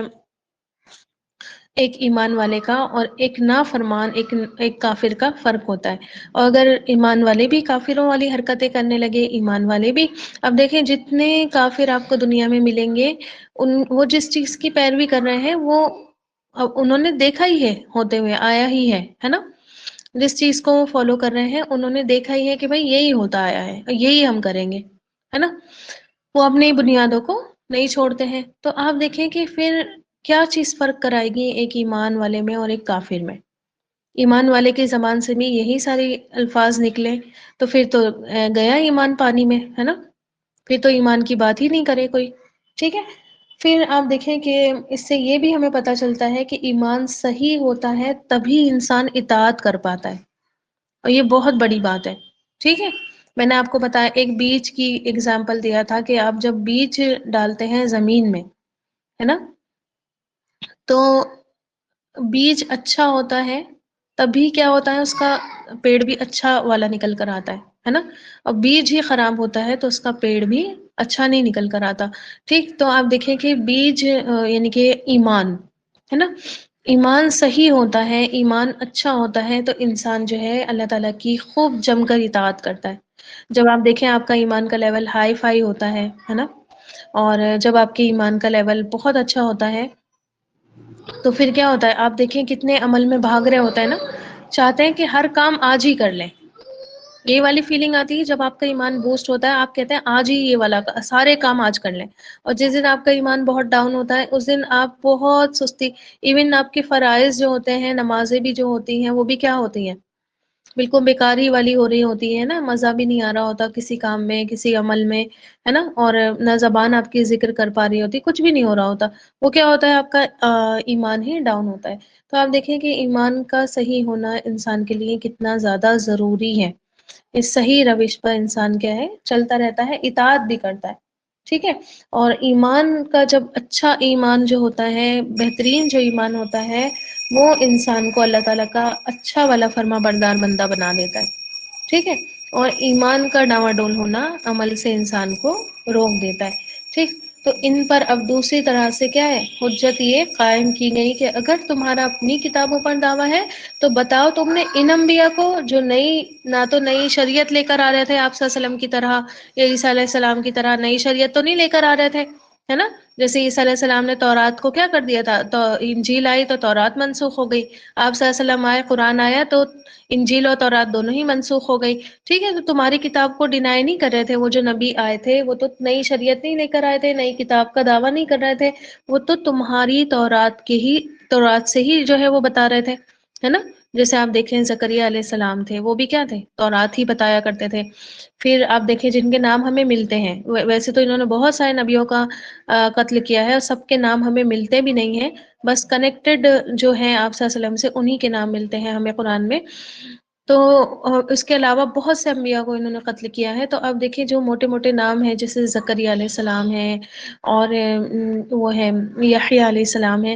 ایک ایمان والے کا اور ایک نافرمان، ایک کافر کا فرق ہوتا ہے. اور اگر ایمان والے بھی کافروں والی حرکتیں کرنے لگے، ایمان والے بھی، اب دیکھیں جتنے کافر آپ کو دنیا میں ملیں گے، وہ جس چیز کی پیروی کر رہے ہیں وہ انہوں نے دیکھا ہی ہے ہوتے ہوئے، آیا ہی ہے نا. جس چیز کو وہ فالو کر رہے ہیں انہوں نے دیکھا ہی ہے کہ بھائی یہی ہوتا آیا ہے، یہی ہم کریں گے، ہے نا. وہ اپنی بنیادوں کو نہیں چھوڑتے ہیں. تو آپ دیکھیں کہ پھر کیا چیز فرق کرائے گی ایک ایمان والے میں اور ایک کافر میں؟ ایمان والے کی زبان سے بھی یہی سارے الفاظ نکلے تو پھر تو گیا ایمان پانی میں، ہے نا، پھر تو ایمان کی بات ہی نہیں کرے کوئی. ٹھیک ہے، پھر آپ دیکھیں کہ اس سے یہ بھی ہمیں پتہ چلتا ہے کہ ایمان صحیح ہوتا ہے تبھی انسان اطاعت کر پاتا ہے، اور یہ بہت بڑی بات ہے. ٹھیک ہے، میں نے آپ کو بتایا، ایک بیج کی اگزامپل دیا تھا کہ آپ جب بیج ڈالتے ہیں زمین میں، ہے نا، تو بیج اچھا ہوتا ہے تبھی کیا ہوتا ہے؟ اس کا پیڑ بھی اچھا والا نکل کر آتا ہے نا. اور بیج ہی خراب ہوتا ہے تو اس کا پیڑ بھی اچھا نہیں نکل کر آتا. ٹھیک، تو آپ دیکھیں کہ بیج یعنی کہ ایمان، ہے نا، ایمان صحیح ہوتا ہے، ایمان اچھا ہوتا ہے تو انسان جو ہے اللہ تعالیٰ کی خوب جم کر اطاعت کرتا ہے. جب آپ دیکھیں آپ کا ایمان کا لیول ہائی فائی ہوتا ہے نا، اور جب آپ کے ایمان کا لیول بہت اچھا ہوتا ہے تو پھر کیا ہوتا ہے؟ آپ دیکھیں کتنے عمل میں بھاگ رہے ہوتا ہے نا، چاہتے ہیں کہ ہر کام آج ہی کر لیں. یہ والی فیلنگ آتی ہے جب آپ کا ایمان بوسٹ ہوتا ہے، آپ کہتے ہیں آج ہی یہ والا سارے کام آج کر لیں. اور جس دن آپ کا ایمان بہت ڈاؤن ہوتا ہے اس دن آپ بہت سستی، ایون آپ کے فرائض جو ہوتے ہیں، نمازیں بھی جو ہوتی ہیں وہ بھی کیا ہوتی ہیں؟ بالکل بیکاری والی ہو رہی ہوتی ہے نا، مزہ بھی نہیں آ رہا ہوتا کسی کام میں، کسی عمل میں، ہے نا، اور نہ زبان آپ کی ذکر کر پا رہی ہوتی، کچھ بھی نہیں ہو رہا ہوتا. وہ کیا ہوتا ہے؟ آپ کا ایمان ہی ڈاؤن ہوتا ہے. تو آپ دیکھیں کہ ایمان کا صحیح ہونا انسان کے لیے کتنا زیادہ ضروری ہے. اس صحیح روش پر انسان کیا ہے؟ چلتا رہتا ہے، اطاعت بھی کرتا ہے. ٹھیک ہے، اور ایمان کا جب اچھا ایمان جو ہوتا ہے، بہترین جو ایمان ہوتا ہے، وہ انسان کو اللہ تعالیٰ کا اچھا والا فرما بردار بندہ بنا دیتا ہے. ٹھیک ہے، اور ایمان کا ڈاواڈول ہونا عمل سے انسان کو روک دیتا ہے. ٹھیک، تو ان پر اب دوسری طرح سے کیا ہے؟ حجت یہ قائم کی گئی کہ اگر تمہارا اپنی کتابوں پر دعویٰ ہے تو بتاؤ تم نے ان انبیاء کو جو نہ تو نئی شریعت لے کر آ رہے تھے آپ صلی اللہ علیہ وسلم کی طرح، یا عیسیٰ علیہ السلام کی طرح نئی شریعت تو نہیں لے کر آ رہے تھے، ہے نا. جیسے عیسیٰ علیہ السلام نے تورات کو کیا کر دیا تھا؟ تو انجیل آئی تو تورات منسوخ ہو گئی. آپ صلی اللہ علیہ وسلم آئے، قرآن آیا تو انجیل اور تورات دونوں ہی منسوخ ہو گئی. ٹھیک ہے، تو تمہاری کتاب کو ڈینائی نہیں کر رہے تھے وہ جو نبی آئے تھے، وہ تو نئی شریعت نہیں لے کر آئے تھے، نئی کتاب کا دعویٰ نہیں کر رہے تھے، وہ تو تمہاری تورات سے ہی جو ہے وہ بتا رہے تھے، ہے نا. جیسے آپ دیکھیں زکریا علیہ السلام تھے، وہ بھی کیا تھے؟ تورات ہی بتایا کرتے تھے۔ پھر آپ دیکھیں جن کے نام ہمیں ملتے ہیں، ویسے تو انہوں نے بہت سارے نبیوں کا قتل کیا ہے، اور سب کے نام ہمیں ملتے بھی نہیں ہیں، بس کنیکٹڈ جو ہیں آپ صلی اللہ علیہ وسلم سے انہی کے نام ملتے ہیں ہمیں قرآن میں۔ تو اس کے علاوہ بہت سے انبیاء کو انہوں نے قتل کیا ہے۔ تو اب دیکھیں جو موٹے موٹے نام ہیں، جیسے زکریا علیہ السلام ہے، اور وہ ہے یحییٰ علیہ السلام ہے،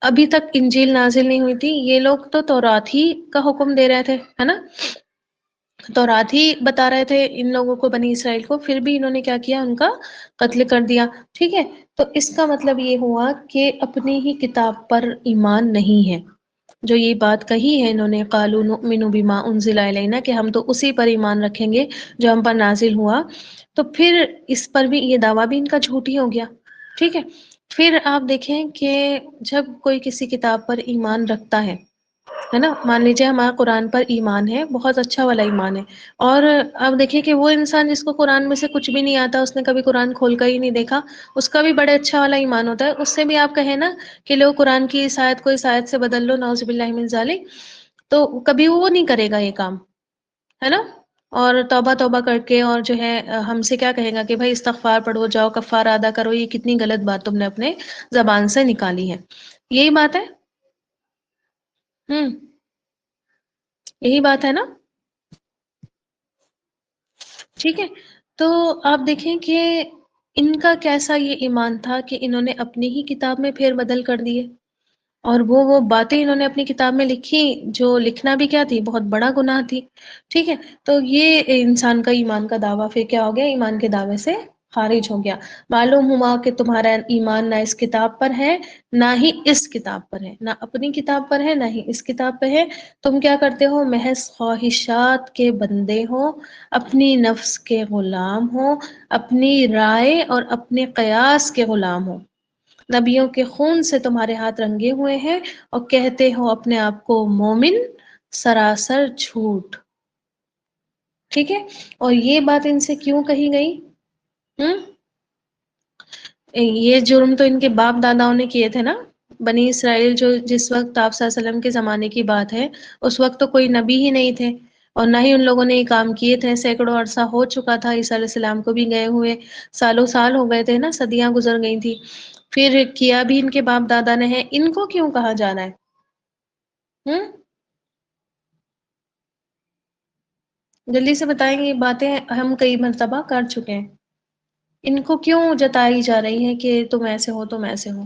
ابھی تک انجیل نازل نہیں ہوئی تھی، یہ لوگ تو تورات ہی کا حکم دے رہے تھے، ہے نا، تورات ہی بتا رہے تھے ان لوگوں کو، بنی اسرائیل کو، پھر بھی انہوں نے کیا کیا؟ ان کا قتل کر دیا۔ ٹھیک ہے، تو اس کا مطلب یہ ہوا کہ اپنی ہی کتاب پر ایمان نہیں ہے۔ جو یہ بات کہی ہے انہوں نے، قالوا نؤمن بما انزل الینا، کہ ہم تو اسی پر ایمان رکھیں گے جو ہم پر نازل ہوا، تو پھر اس پر بھی یہ دعویٰ بھی ان کا جھوٹ ہی ہو گیا۔ ٹھیک ہے، پھر آپ دیکھیں کہ جب کوئی کسی کتاب پر ایمان رکھتا ہے نا، مان لیجیے ہمارا قرآن پر ایمان ہے، بہت اچھا والا ایمان ہے، اور اب دیکھیں کہ وہ انسان جس کو قرآن میں سے کچھ بھی نہیں آتا، اس نے کبھی قرآن کھول کر ہی نہیں دیکھا، اس کا بھی بڑے اچھا والا ایمان ہوتا ہے، اس سے بھی آپ کہیں نا کہ لو قرآن کی اس آیت کو اس آیت سے بدل لو، نعوذ باللہ من ذالک، تو کبھی وہ نہیں کرے گا یہ کام، ہے نا، اور توبہ توبہ کر کے، اور جو ہے ہم سے کیا کہے گا کہ بھائی استغفار پڑھو، جاؤ کفارہ ادا کرو، یہ کتنی غلط بات تم نے اپنے زبان سے نکالی ہے۔ یہی بات ہے، ہوں، یہی بات ہے نا۔ ٹھیک ہے، تو آپ دیکھیں کہ ان کا کیسا یہ ایمان تھا کہ انہوں نے اپنی ہی کتاب میں پھیر بدل کر دیے، اور وہ باتیں انہوں نے اپنی کتاب میں لکھی جو لکھنا بھی کیا تھی؟ بہت بڑا گناہ تھی۔ ٹھیک ہے، تو یہ انسان کا ایمان کا دعویٰ پھر کیا ہو گیا؟ ایمان کے دعوے سے خارج ہو گیا۔ معلوم ہوا کہ تمہارا ایمان نہ اس کتاب پر ہے، نہ ہی اس کتاب پر ہے، نہ اپنی کتاب پر ہے، نہ ہی اس کتاب پہ ہے، تم کیا کرتے ہو؟ محض خواہشات کے بندے ہو، اپنی نفس کے غلام ہو، اپنی رائے اور اپنے قیاس کے غلام ہو، نبیوں کے خون سے تمہارے ہاتھ رنگے ہوئے ہیں، اور کہتے ہو اپنے آپ کو مومن، سراسر جھوٹ۔ ٹھیک ہے، اور یہ بات ان سے کیوں کہی گئی؟ ہم یہ جرم تو ان کے باپ داداؤں نے کیے تھے نا، بنی اسرائیل جو جس وقت آپ صلی اللہ علیہ وسلم کے زمانے کی بات ہے، اس وقت تو کوئی نبی ہی نہیں تھے، اور نہ ہی ان لوگوں نے یہ کام کیے تھے، سینکڑوں عرصہ ہو چکا تھا عیسیٰ علیہ السلام کو بھی گئے ہوئے، سالوں سال ہو گئے تھے نا، صدیاں گزر گئی تھی، پھر کیا بھی ان کے باپ دادا نے ہے، ان کو کیوں کہا جانا ہے؟ ہم جلدی سے بتائیں گے، یہ باتیں ہم کئی مرتبہ کر چکے ہیں، ان کو کیوں جتائی جا رہی ہے کہ تم ایسے ہو، تم ایسے ہو؟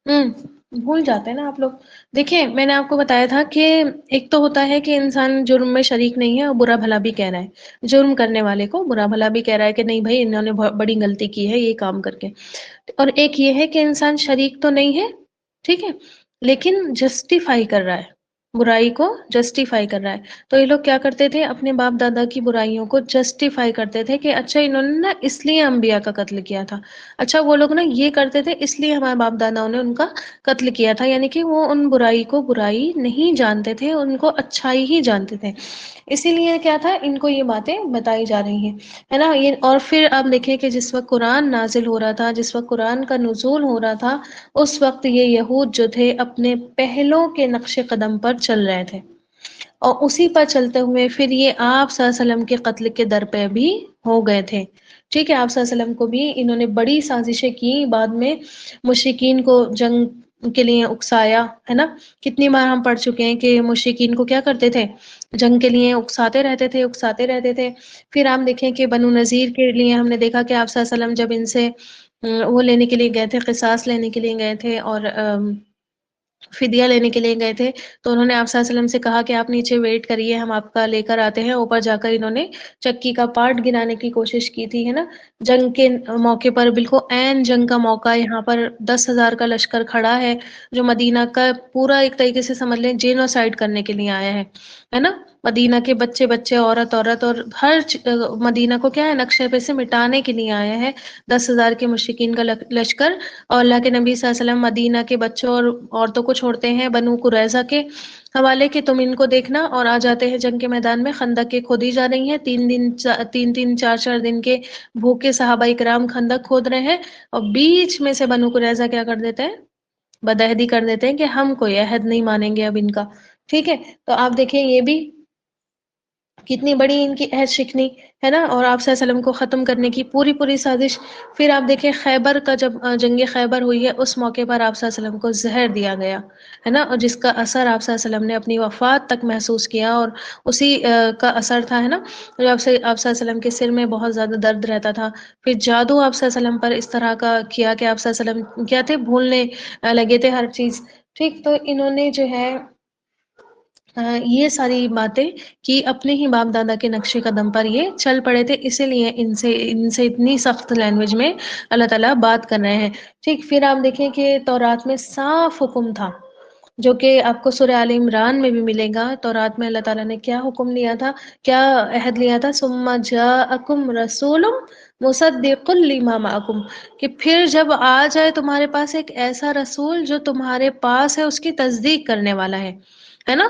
ہوں بھول جاتے ہیں نا آپ لوگ۔ دیکھیں میں نے آپ کو بتایا تھا کہ ایک تو ہوتا ہے کہ انسان جرم میں شریک نہیں ہے اور برا بھلا بھی کہہ رہا ہے، جرم کرنے والے کو برا بھلا بھی کہہ رہا ہے کہ نہیں بھائی انہوں نے بہت بڑی غلطی کی ہے یہ کام کر کے، اور ایک یہ ہے کہ انسان شریک تو نہیں ہے، ٹھیک ہے، لیکن جسٹیفائی کر رہا ہے، برائی کو جسٹیفائی کر رہا ہے۔ تو یہ لوگ کیا کرتے تھے؟ اپنے باپ دادا کی برائیوں کو جسٹیفائی کرتے تھے کہ اچھا انہوں نے نا اس لیے انبیاء کا قتل کیا تھا، اچھا وہ لوگ نا یہ کرتے تھے اس لیے ہمارے باپ داداؤں نے ان کا قتل کیا تھا، یعنی کہ وہ ان برائی کو برائی نہیں جانتے تھے، ان کو اچھائی ہی جانتے تھے، اسی لیے کیا تھا؟ ان کو یہ باتیں بتائی جا رہی ہیں، ہے نا یہ۔ اور پھر آپ دیکھیں کہ جس وقت قرآن نازل ہو رہا تھا، جس وقت قرآن کا نزول ہو رہا تھا، اس وقت یہ یہود جو تھے اپنے پہلوں کے نقش قدم پر چل رہے تھے، اور اسی پر چلتے ہوئے پھر یہ آپ صلی اللہ علیہ وسلم کے قتل کے در پہ بھی ہو گئے تھے۔ ٹھیک ہے، آپ صلی اللہ علیہ وسلم کو بھی انہوں نے بڑی سازشیں کی، بعد میں مشرکین کو جنگ کے لیے اکسایا، ہے نا، کتنی بار ہم پڑھ چکے ہیں کہ مشرکین کو کیا کرتے تھے؟ جنگ کے لیے اکساتے رہتے تھے، اکساتے رہتے تھے۔ پھر ہم دیکھیں کہ بنو نذیر کے لیے ہم نے دیکھا کہ آپ صلی اللہ علیہ وسلم جب ان سے وہ لینے کے لیے گئے تھے، قصاص لینے کے لیے گئے تھے، اور فدیہ لینے کے لیے گئے تھے، تو انہوں نے آپ صلی اللہ علیہ وسلم سے کہا کہ آپ نیچے ویٹ کریے، ہم آپ کا لے کر آتے ہیں۔ اوپر جا کر انہوں نے چکی کا پارٹ گرانے کی کوشش کی تھی، ہے نا، جنگ کے موقع پر، بالکل عین جنگ کا موقع، یہاں پر 10,000 کا لشکر کھڑا ہے جو مدینہ کا پورا ایک طریقے سے سمجھ لیں جینوسائیڈ کرنے کے لیے آیا ہے نا، مدینہ کے بچے بچے، عورت عورت، اور ہر مدینہ کو کیا ہے؟ نقشے پہ سے مٹانے کے لیے آیا ہے 10,000 کے مشرکین کا لشکر۔ اور اللہ کے نبی صلی اللہ علیہ وسلم مدینہ کے بچوں اور عورتوں کو چھوڑتے ہیں بنو قریظہ کے، حوالے کہ تم ان کو دیکھنا اور آ جاتے ہیں جنگ کے میدان میں، خندق کے کھودی جا رہی ہیں، تین چار دن کے بھوکے صحابہ کرام خندق کھود رہے ہیں، اور بیچ میں سے بنو قریظہ کیا کر دیتے ہیں، بدعہدی کر دیتے ہیں کہ ہم کوئی عہد نہیں مانیں گے اب ان کا. ٹھیک ہے، تو آپ دیکھیں یہ بھی کتنی بڑی ان کی عہد شکنی ہے نا، اور آپ صلی اللہ علیہ وسلم کو ختم کرنے کی پوری سازش. پھر آپ دیکھیں خیبر کا جب جنگ خیبر ہوئی ہے، اس موقع پر آپ صلی اللہ علیہ وسلم کو زہر دیا گیا ہے نا، اور جس کا اثر آپ صلی اللہ علیہ وسلم نے اپنی وفات تک محسوس کیا، اور اسی کا اثر تھا ہے نا، جو آپ صلی اللہ علیہ وسلم کے سر میں بہت زیادہ درد رہتا تھا. پھر جادو آپ صلی اللہ علیہ وسلم پر اس طرح کا کیا کہ آپ صلی اللہ علیہ وسلم کیا تھے، بھولنے لگے تھے ہر چیز. ٹھیک، تو انہوں نے جو ہے یہ ساری باتیں کہ اپنے ہی باپ دادا کے نقشے قدم پر یہ چل پڑے تھے، اسی لیے ان سے اتنی سخت لینگویج میں اللہ تعالیٰ بات کر رہے ہیں. ٹھیک، پھر آپ دیکھیں کہ تورات میں صاف حکم تھا، جو کہ آپ کو سورہ آل عمران میں بھی ملے گا. تورات میں اللہ تعالیٰ نے کیا حکم لیا تھا، کیا عہد لیا تھا، ثم جاءکم رسول مصدق لما معکم، کہ پھر جب آ جائے تمہارے پاس ایک ایسا رسول جو تمہارے پاس ہے، اس کی تصدیق کرنے والا ہے نا.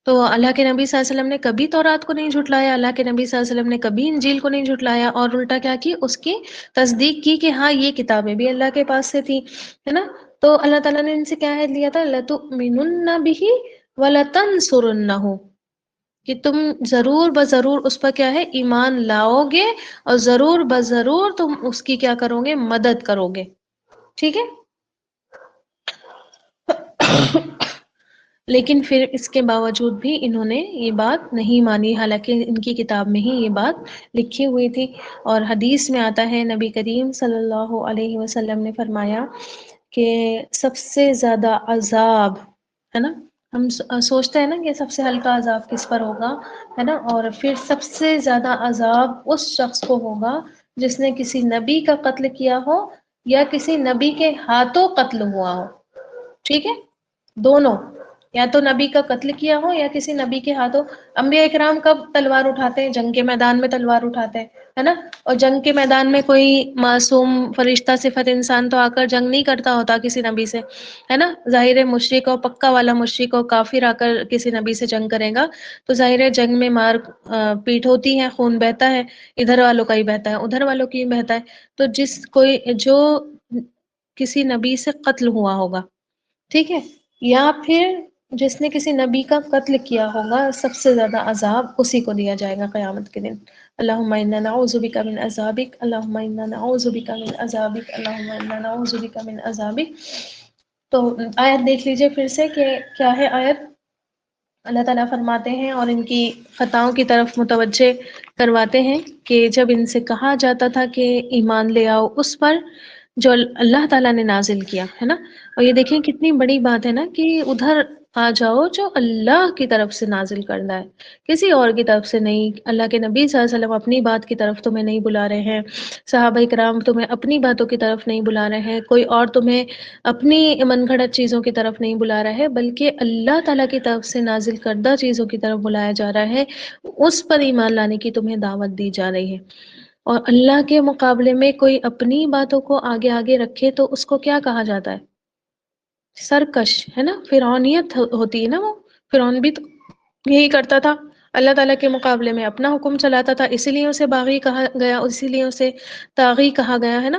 تو اللہ کے نبی صلی اللہ علیہ وسلم نے کبھی تورات کو نہیں جھٹلایا، اللہ کے نبی صلی اللہ علیہ وسلم نے کبھی انجیل کو نہیں جھٹلایا، اور الٹا کیا کی، اس کی تصدیق کی کہ ہاں یہ کتابیں بھی اللہ کے پاس سے تھی ہے نا. تو اللہ تعالیٰ نے ان سے کیا عہد لیا تھا، لَتُؤْمِنُنَّ بِهِ وَلَتَنْصُرُنَّهُ، کہ تم ضرور بضرور اس پر کیا ہے، ایمان لاؤ گے، اور ضرور بضرور تم اس کی کیا کرو گے، مدد کرو گے. ٹھیک ہے، لیکن پھر اس کے باوجود بھی انہوں نے یہ بات نہیں مانی، حالانکہ ان کی کتاب میں ہی یہ بات لکھی ہوئی تھی. اور حدیث میں آتا ہے، نبی کریم صلی اللہ علیہ وسلم نے فرمایا کہ سب سے زیادہ عذاب ہے نا، ہم سوچتے ہیں نا کہ سب سے ہلکا عذاب کس پر ہوگا ہے نا، اور پھر سب سے زیادہ عذاب اس شخص کو ہوگا جس نے کسی نبی کا قتل کیا ہو یا کسی نبی کے ہاتھوں قتل ہوا ہو. ٹھیک ہے، دونوں، یا تو نبی کا قتل کیا ہو یا کسی نبی کے ہاتھوں. انبیاء اکرام کب تلوار اٹھاتے ہیں، جنگ کے میدان میں تلوار اٹھاتے ہیں ہے نا. اور جنگ کے میدان میں کوئی معصوم فرشتہ صفت انسان تو آ کر جنگ نہیں کرتا ہوتا کسی نبی سے ہے نا. ظاہر مشرک اور پکا والا مشرک اور کافر آ کر کسی نبی سے جنگ کرے گا تو ظاہر جنگ میں مار پیٹ ہوتی ہے، خون بہتا ہے، ادھر والوں کا ہی بہتا ہے، ادھر والوں کی ہی بہتا ہے. تو جو کسی نبی سے قتل ہوا ہوگا، ٹھیک ہے، یا پھر جس نے کسی نبی کا قتل کیا ہوگا، سب سے زیادہ عذاب اسی کو دیا جائے گا قیامت کے دن. اللہم انا نعوذ بک من عذابک، اللہم انا نعوذ بک من عذابک، اللہم انا نعوذ بک من عذابک. تو آیت دیکھ لیجئے پھر سے کہ کیا ہے آیت. اللہ تعالیٰ فرماتے ہیں اور ان کی خطاؤں کی طرف متوجہ کرواتے ہیں کہ جب ان سے کہا جاتا تھا کہ ایمان لے آؤ اس پر جو اللہ تعالیٰ نے نازل کیا ہے نا. اور یہ دیکھیں کتنی بڑی بات ہے نا کہ ادھر آ جاؤ جو اللہ کی طرف سے نازل کرنا ہے، کسی اور کی طرف سے نہیں. اللہ کے نبی صلی اللہ علیہ وسلم اپنی بات کی طرف تمہیں نہیں بلا رہے ہیں، صحابہ کرام تمہیں اپنی باتوں کی طرف نہیں بلا رہے ہیں، کوئی اور تمہیں اپنی من گھڑت چیزوں کی طرف نہیں بلا رہا ہے، بلکہ اللہ تعالیٰ کی طرف سے نازل کردہ چیزوں کی طرف بلایا جا رہا ہے. اس پر ایمان لانے کی تمہیں دعوت دی جا رہی ہے. اور اللہ کے مقابلے میں کوئی اپنی باتوں کو آگے آگے رکھے تو اس کو کیا کہا جاتا ہے، سرکش ہے نا، فرعونیت ہوتی ہے نا. وہ فرعون بھی تو یہی کرتا تھا، اللہ تعالیٰ کے مقابلے میں اپنا حکم چلاتا تھا، اسی لیے اسے باغی کہا گیا، اسی لیے اسے طاغی کہا گیا ہے نا.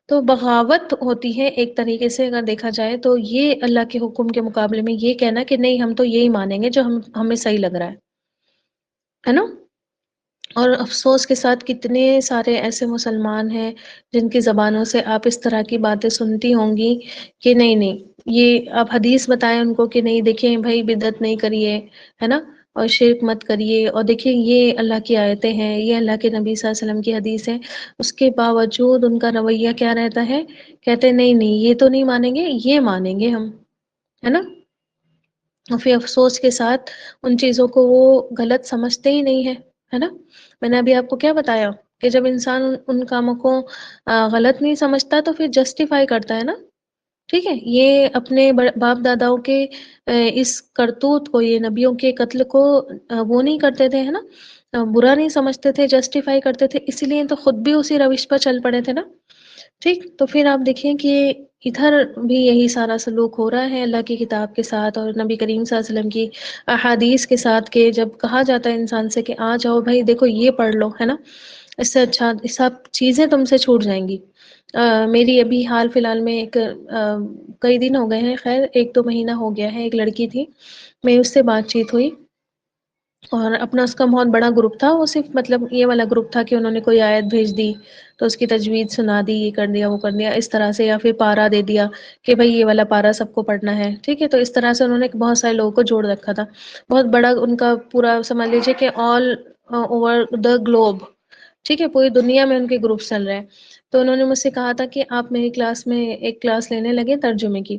تو بغاوت ہوتی ہے ایک طریقے سے اگر دیکھا جائے تو، یہ اللہ کے حکم کے مقابلے میں یہ کہنا کہ نہیں ہم تو یہی مانیں گے جو ہمیں صحیح لگ رہا ہے نا. اور افسوس کے ساتھ کتنے سارے ایسے مسلمان ہیں جن کی زبانوں سے آپ اس طرح کی باتیں سنتی ہوں گی کہ نہیں یہ آپ حدیث بتائیں ان کو کہ نہیں دیکھیں بھائی بدعت نہیں کریے ہے نا، اور شرک مت کریے، اور دیکھیں یہ اللہ کی آیتیں ہیں، یہ اللہ کے نبی صلی اللہ علیہ وسلم کی حدیث ہے. اس کے باوجود ان کا رویہ کیا رہتا ہے، کہتے نہیں یہ تو نہیں مانیں گے، یہ مانیں گے ہم ہے نا. اور پھر افسوس کے ساتھ ان چیزوں کو وہ غلط سمجھتے ہی نہیں ہے نا. میں نے ابھی آپ کو کیا بتایا کہ جب انسان ان کاموں کو غلط نہیں سمجھتا تو پھر جسٹیفائی کرتا ہے نا. ٹھیک ہے، یہ اپنے باپ داداؤں کے اس کرتوت کو، یہ نبیوں کے قتل کو وہ نہیں کرتے تھے ہے نا، برا نہیں سمجھتے تھے، جسٹیفائی کرتے تھے، اسی لیے تو خود بھی اسی روش پر چل پڑے تھے نا. ٹھیک، تو پھر آپ دیکھیں کہ ادھر بھی یہی سارا سلوک ہو رہا ہے اللہ کی کتاب کے ساتھ اور نبی کریم صلی اللہ علیہ وسلم کی احادیث کے ساتھ، کہ جب کہا جاتا ہے انسان سے کہ آ جاؤ بھائی دیکھو یہ پڑھ لو، ہے نا، اس سے اچھا سب چیزیں تم سے چھوٹ جائیں گی۔ میری ابھی حال فی الحال میں ایک کئی دن ہو گئے ہیں، خیر 1-2 مہینہ ہو گیا ہے، ایک لڑکی تھی، میں اس سے بات چیت ہوئی، اور اپنا اس کا بہت بڑا گروپ تھا، وہ صرف مطلب یہ والا گروپ تھا کہ انہوں نے کوئی آیت بھیج دی تو اس کی تجوید سنا دی، یہ کر دیا وہ کر دیا اس طرح سے، یا پھر پارا دے دیا کہ بھائی یہ والا پارا سب کو پڑھنا ہے، ٹھیک ہے، تو اس طرح سے انہوں نے بہت سارے لوگوں کو جوڑ رکھا تھا، بہت بڑا ان کا پورا سمجھ لیجیے کہ آل اوور دا گلوب، ٹھیک ہے، پوری دنیا میں ان کے گروپس چل رہے ہیں۔ تو انہوں نے مجھ سے کہا تھا کہ آپ میری کلاس میں ایک کلاس لینے لگے ترجمے کی،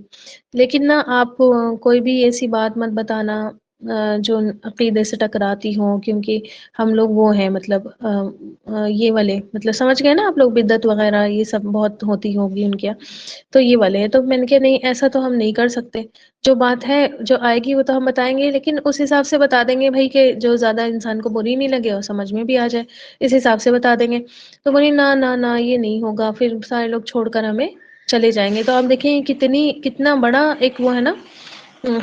لیکن نا آپ کوئی بھی ایسی بات مت بتانا جو عقیدے سے ٹکراتی ہوں، کیونکہ ہم لوگ وہ ہیں مطلب یہ والے، مطلب سمجھ گئے نا آپ لوگ، بدعت وغیرہ یہ سب بہت ہوتی ہوگی ان کے، تو یہ والے ہیں۔ تو میں نے کہا نہیں ایسا تو ہم نہیں کر سکتے، جو بات ہے جو آئے گی وہ تو ہم بتائیں گے، لیکن اس حساب سے بتا دیں گے بھائی کہ جو زیادہ انسان کو بری نہیں لگے اور سمجھ میں بھی آ جائے، اس حساب سے بتا دیں گے۔ تو بولی نہ نہ نہ یہ نہیں ہوگا، پھر سارے لوگ چھوڑ کر ہمیں چلے جائیں گے۔ تو آپ دیکھیں کتنا بڑا ایک وہ ہے نا،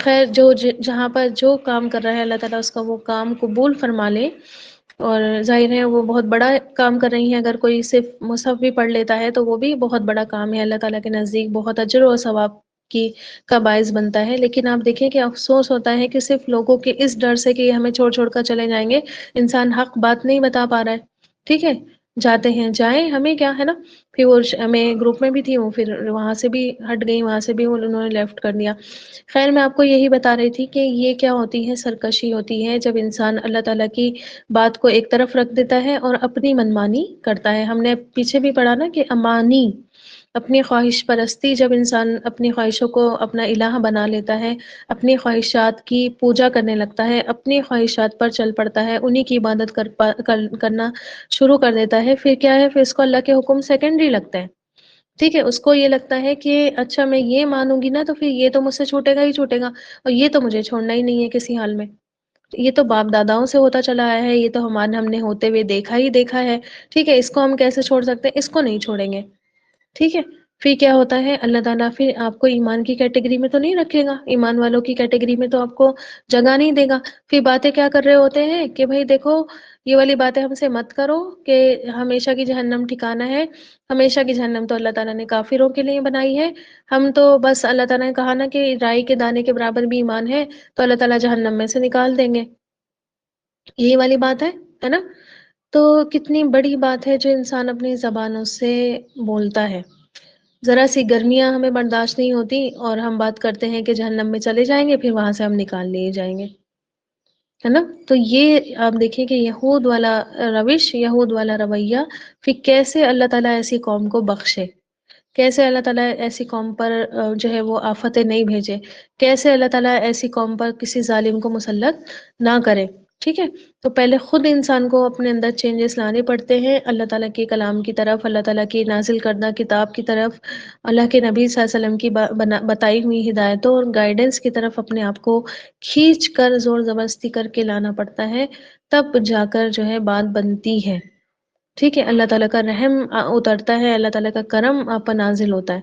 خیر جو جہاں پر جو کام کر رہا ہے اللہ تعالیٰ اس کا وہ کام قبول فرما لے، اور ظاہر ہے وہ بہت بڑا کام کر رہی ہیں، اگر کوئی صرف مصحف بھی پڑھ لیتا ہے تو وہ بھی بہت بڑا کام ہے، اللہ تعالیٰ کے نزدیک بہت اجر و ثواب کی کا باعث بنتا ہے۔ لیکن آپ دیکھیں کہ افسوس ہوتا ہے کہ صرف لوگوں کے اس ڈر سے کہ یہ ہمیں چھوڑ چھوڑ کر چلے جائیں گے، انسان حق بات نہیں بتا پا رہا ہے، ٹھیک ہے، جاتے ہیں جائیں، ہمیں کیا ہے نا۔ پھر وہ میں گروپ میں بھی تھی، وہ پھر وہاں سے بھی ہٹ گئی، وہاں سے بھی انہوں نے لیفٹ کر دیا۔ خیر میں آپ کو یہی بتا رہی تھی کہ یہ کیا ہوتی ہے، سرکشی ہوتی ہے جب انسان اللہ تعالیٰ کی بات کو ایک طرف رکھ دیتا ہے اور اپنی منمانی کرتا ہے۔ ہم نے پیچھے بھی پڑھا نا کہ امانی، اپنی خواہش پرستی، جب انسان اپنی خواہشوں کو اپنا الہ بنا لیتا ہے، اپنی خواہشات کی پوجا کرنے لگتا ہے، اپنی خواہشات پر چل پڑتا ہے، انہی کی عبادت کرنا شروع کر دیتا ہے، پھر کیا ہے، پھر اس کو اللہ کے حکم سیکنڈری لگتا ہے، ٹھیک ہے، اس کو یہ لگتا ہے کہ اچھا میں یہ مانوں گی نا تو پھر یہ تو مجھ سے چھوٹے گا ہی چھوٹے گا، اور یہ تو مجھے چھوڑنا ہی نہیں ہے کسی حال میں، یہ تو باپ داداؤں سے ہوتا چلا آیا ہے، یہ تو ہم نے ہوتے ہوئے دیکھا ہی دیکھا ہے، ٹھیک ہے، اس کو ہم کیسے چھوڑ سکتے ہیں، اس کو نہیں چھوڑیں گے، ٹھیک ہے۔ پھر کیا ہوتا ہے، اللہ تعالیٰ پھر آپ کو ایمان کی کیٹیگری میں تو نہیں رکھے گا، ایمان والوں کی کیٹیگری میں تو آپ کو جگہ نہیں دے گا، پھر باتیں کیا کر رہے ہوتے ہیں کہ بھائی دیکھو یہ والی باتیں ہم سے مت کرو کہ ہمیشہ کی جہنم ٹھکانا ہے، ہمیشہ کی جہنم تو اللہ تعالیٰ نے کافروں کے لیے بنائی ہے، ہم تو بس اللہ تعالیٰ نے کہا نا کہ رائی کے دانے کے برابر بھی ایمان ہے تو اللہ تعالیٰ جہنم میں سے نکال دیں گے، یہی والی بات ہے نا۔ تو کتنی بڑی بات ہے جو انسان اپنی زبانوں سے بولتا ہے، ذرا سی گرمیاں ہمیں برداشت نہیں ہوتی اور ہم بات کرتے ہیں کہ جہنم میں چلے جائیں گے، پھر وہاں سے ہم نکال لیے جائیں گے، ہے نا۔ تو یہ آپ دیکھیں کہ یہود والا روش، یہود والا رویہ، پھر کیسے اللہ تعالیٰ ایسی قوم کو بخشے، کیسے اللہ تعالیٰ ایسی قوم پر جو ہے وہ آفتیں نہیں بھیجے، کیسے اللہ تعالیٰ ایسی قوم پر کسی ظالم کو مسلط نہ کرے، ٹھیک ہے۔ تو پہلے خود انسان کو اپنے اندر چینجز لانے پڑتے ہیں، اللہ تعالیٰ کے کلام کی طرف، اللہ تعالیٰ کی نازل کردہ کتاب کی طرف، اللہ کے نبی صلی اللہ علیہ وسلم کی بتائی ہوئی ہدایتوں اور گائیڈنس کی طرف اپنے آپ کو کھینچ کر زور زبردستی کر کے لانا پڑتا ہے، تب جا کر جو ہے بات بنتی ہے، ٹھیک ہے، اللہ تعالیٰ کا رحم اترتا ہے، اللہ تعالیٰ کا کرم آپ پر نازل ہوتا ہے،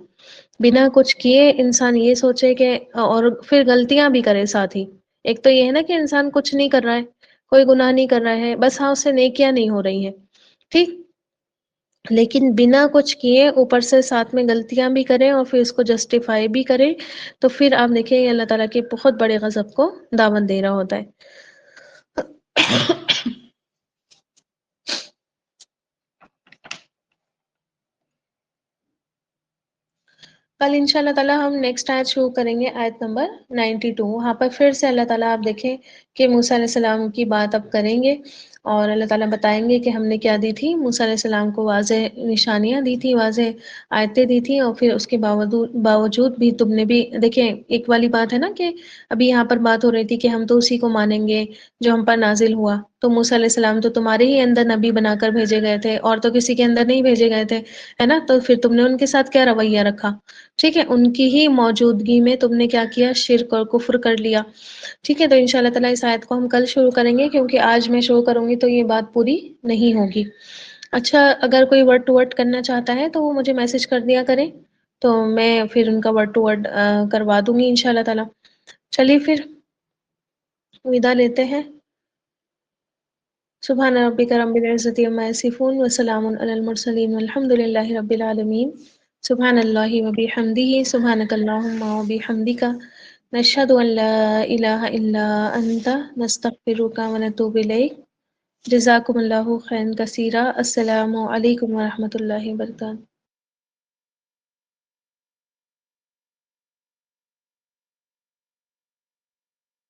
بنا کچھ کیے انسان یہ سوچے کہ، اور پھر غلطیاں بھی کرے ساتھ ہی، ایک تو یہ ہے نا کہ انسان کچھ نہیں کر رہا ہے، کوئی گناہ نہیں کر رہا ہے، بس ہاں اس سے نیکیاں نہیں ہو رہی ہیں، ٹھیک، لیکن بنا کچھ کیے اوپر سے ساتھ میں غلطیاں بھی کریں اور پھر اس کو جسٹیفائی بھی کریں، تو پھر آپ دیکھیں یہ اللہ تعالیٰ کے بہت بڑے غضب کو دعوت دے رہا ہوتا ہے۔ کل ان شاء اللہ تعالیٰ ہم نیکسٹ آیت شروع کریں گے، آیت نمبر 92، وہاں پر پھر سے اللہ تعالیٰ آپ دیکھیں کہ موسیٰ علیہ السلام کی بات اب کریں گے، اور اللہ تعالیٰ بتائیں گے کہ ہم نے کیا دی تھی، موسیٰ علیہ السلام کو واضح نشانیاں دی تھی، واضح آیتیں دی تھی، اور پھر اس کے باوجود بھی تم نے بھی دیکھیں، ایک والی بات ہے نا کہ ابھی یہاں پر بات ہو رہی تھی کہ ہم تو اسی کو مانیں گے جو ہم پر نازل ہوا، تو موسیٰ علیہ السلام تو تمہارے ہی اندر نبی بنا کر بھیجے گئے تھے، اور تو کسی کے اندر نہیں بھیجے گئے تھے، ہے نا، تو پھر تم نے ان کے ساتھ کیا رویہ رکھا، ٹھیک ہے، ان کی ہی موجودگی میں تم نے کیا کیا، شرک اور کفر کر لیا، ٹھیک ہے۔ تو انشاءاللہ تعالیٰ اس آیت کو ہم کل شروع کریں گے، کیونکہ آج میں شروع کروں گی تو یہ بات پوری نہیں ہوگی۔ اچھا اگر کوئی ورڈ ٹو ورڈ کرنا چاہتا ہے تو وہ مجھے میسج کر دیا کریں، تو میں پھر ان کا ورڈ ٹو ورڈ کروا دوں گی انشاءاللہ تعالی. چلیے پھر ودا لیتے ہیں. سبحان ربک رب العزت عما یصفون وسلام علی المرسلین والحمد للہ رب العالمین. سبحان اللہ وبحمدہ سبحانک اللہم وبحمدک نشہد ان لا الہ الا انت نستغفرک ونتوب الیک. جزاکم اللہ خیرا کثیرا. السلام علیکم ورحمۃ اللہ وبرکاتہ.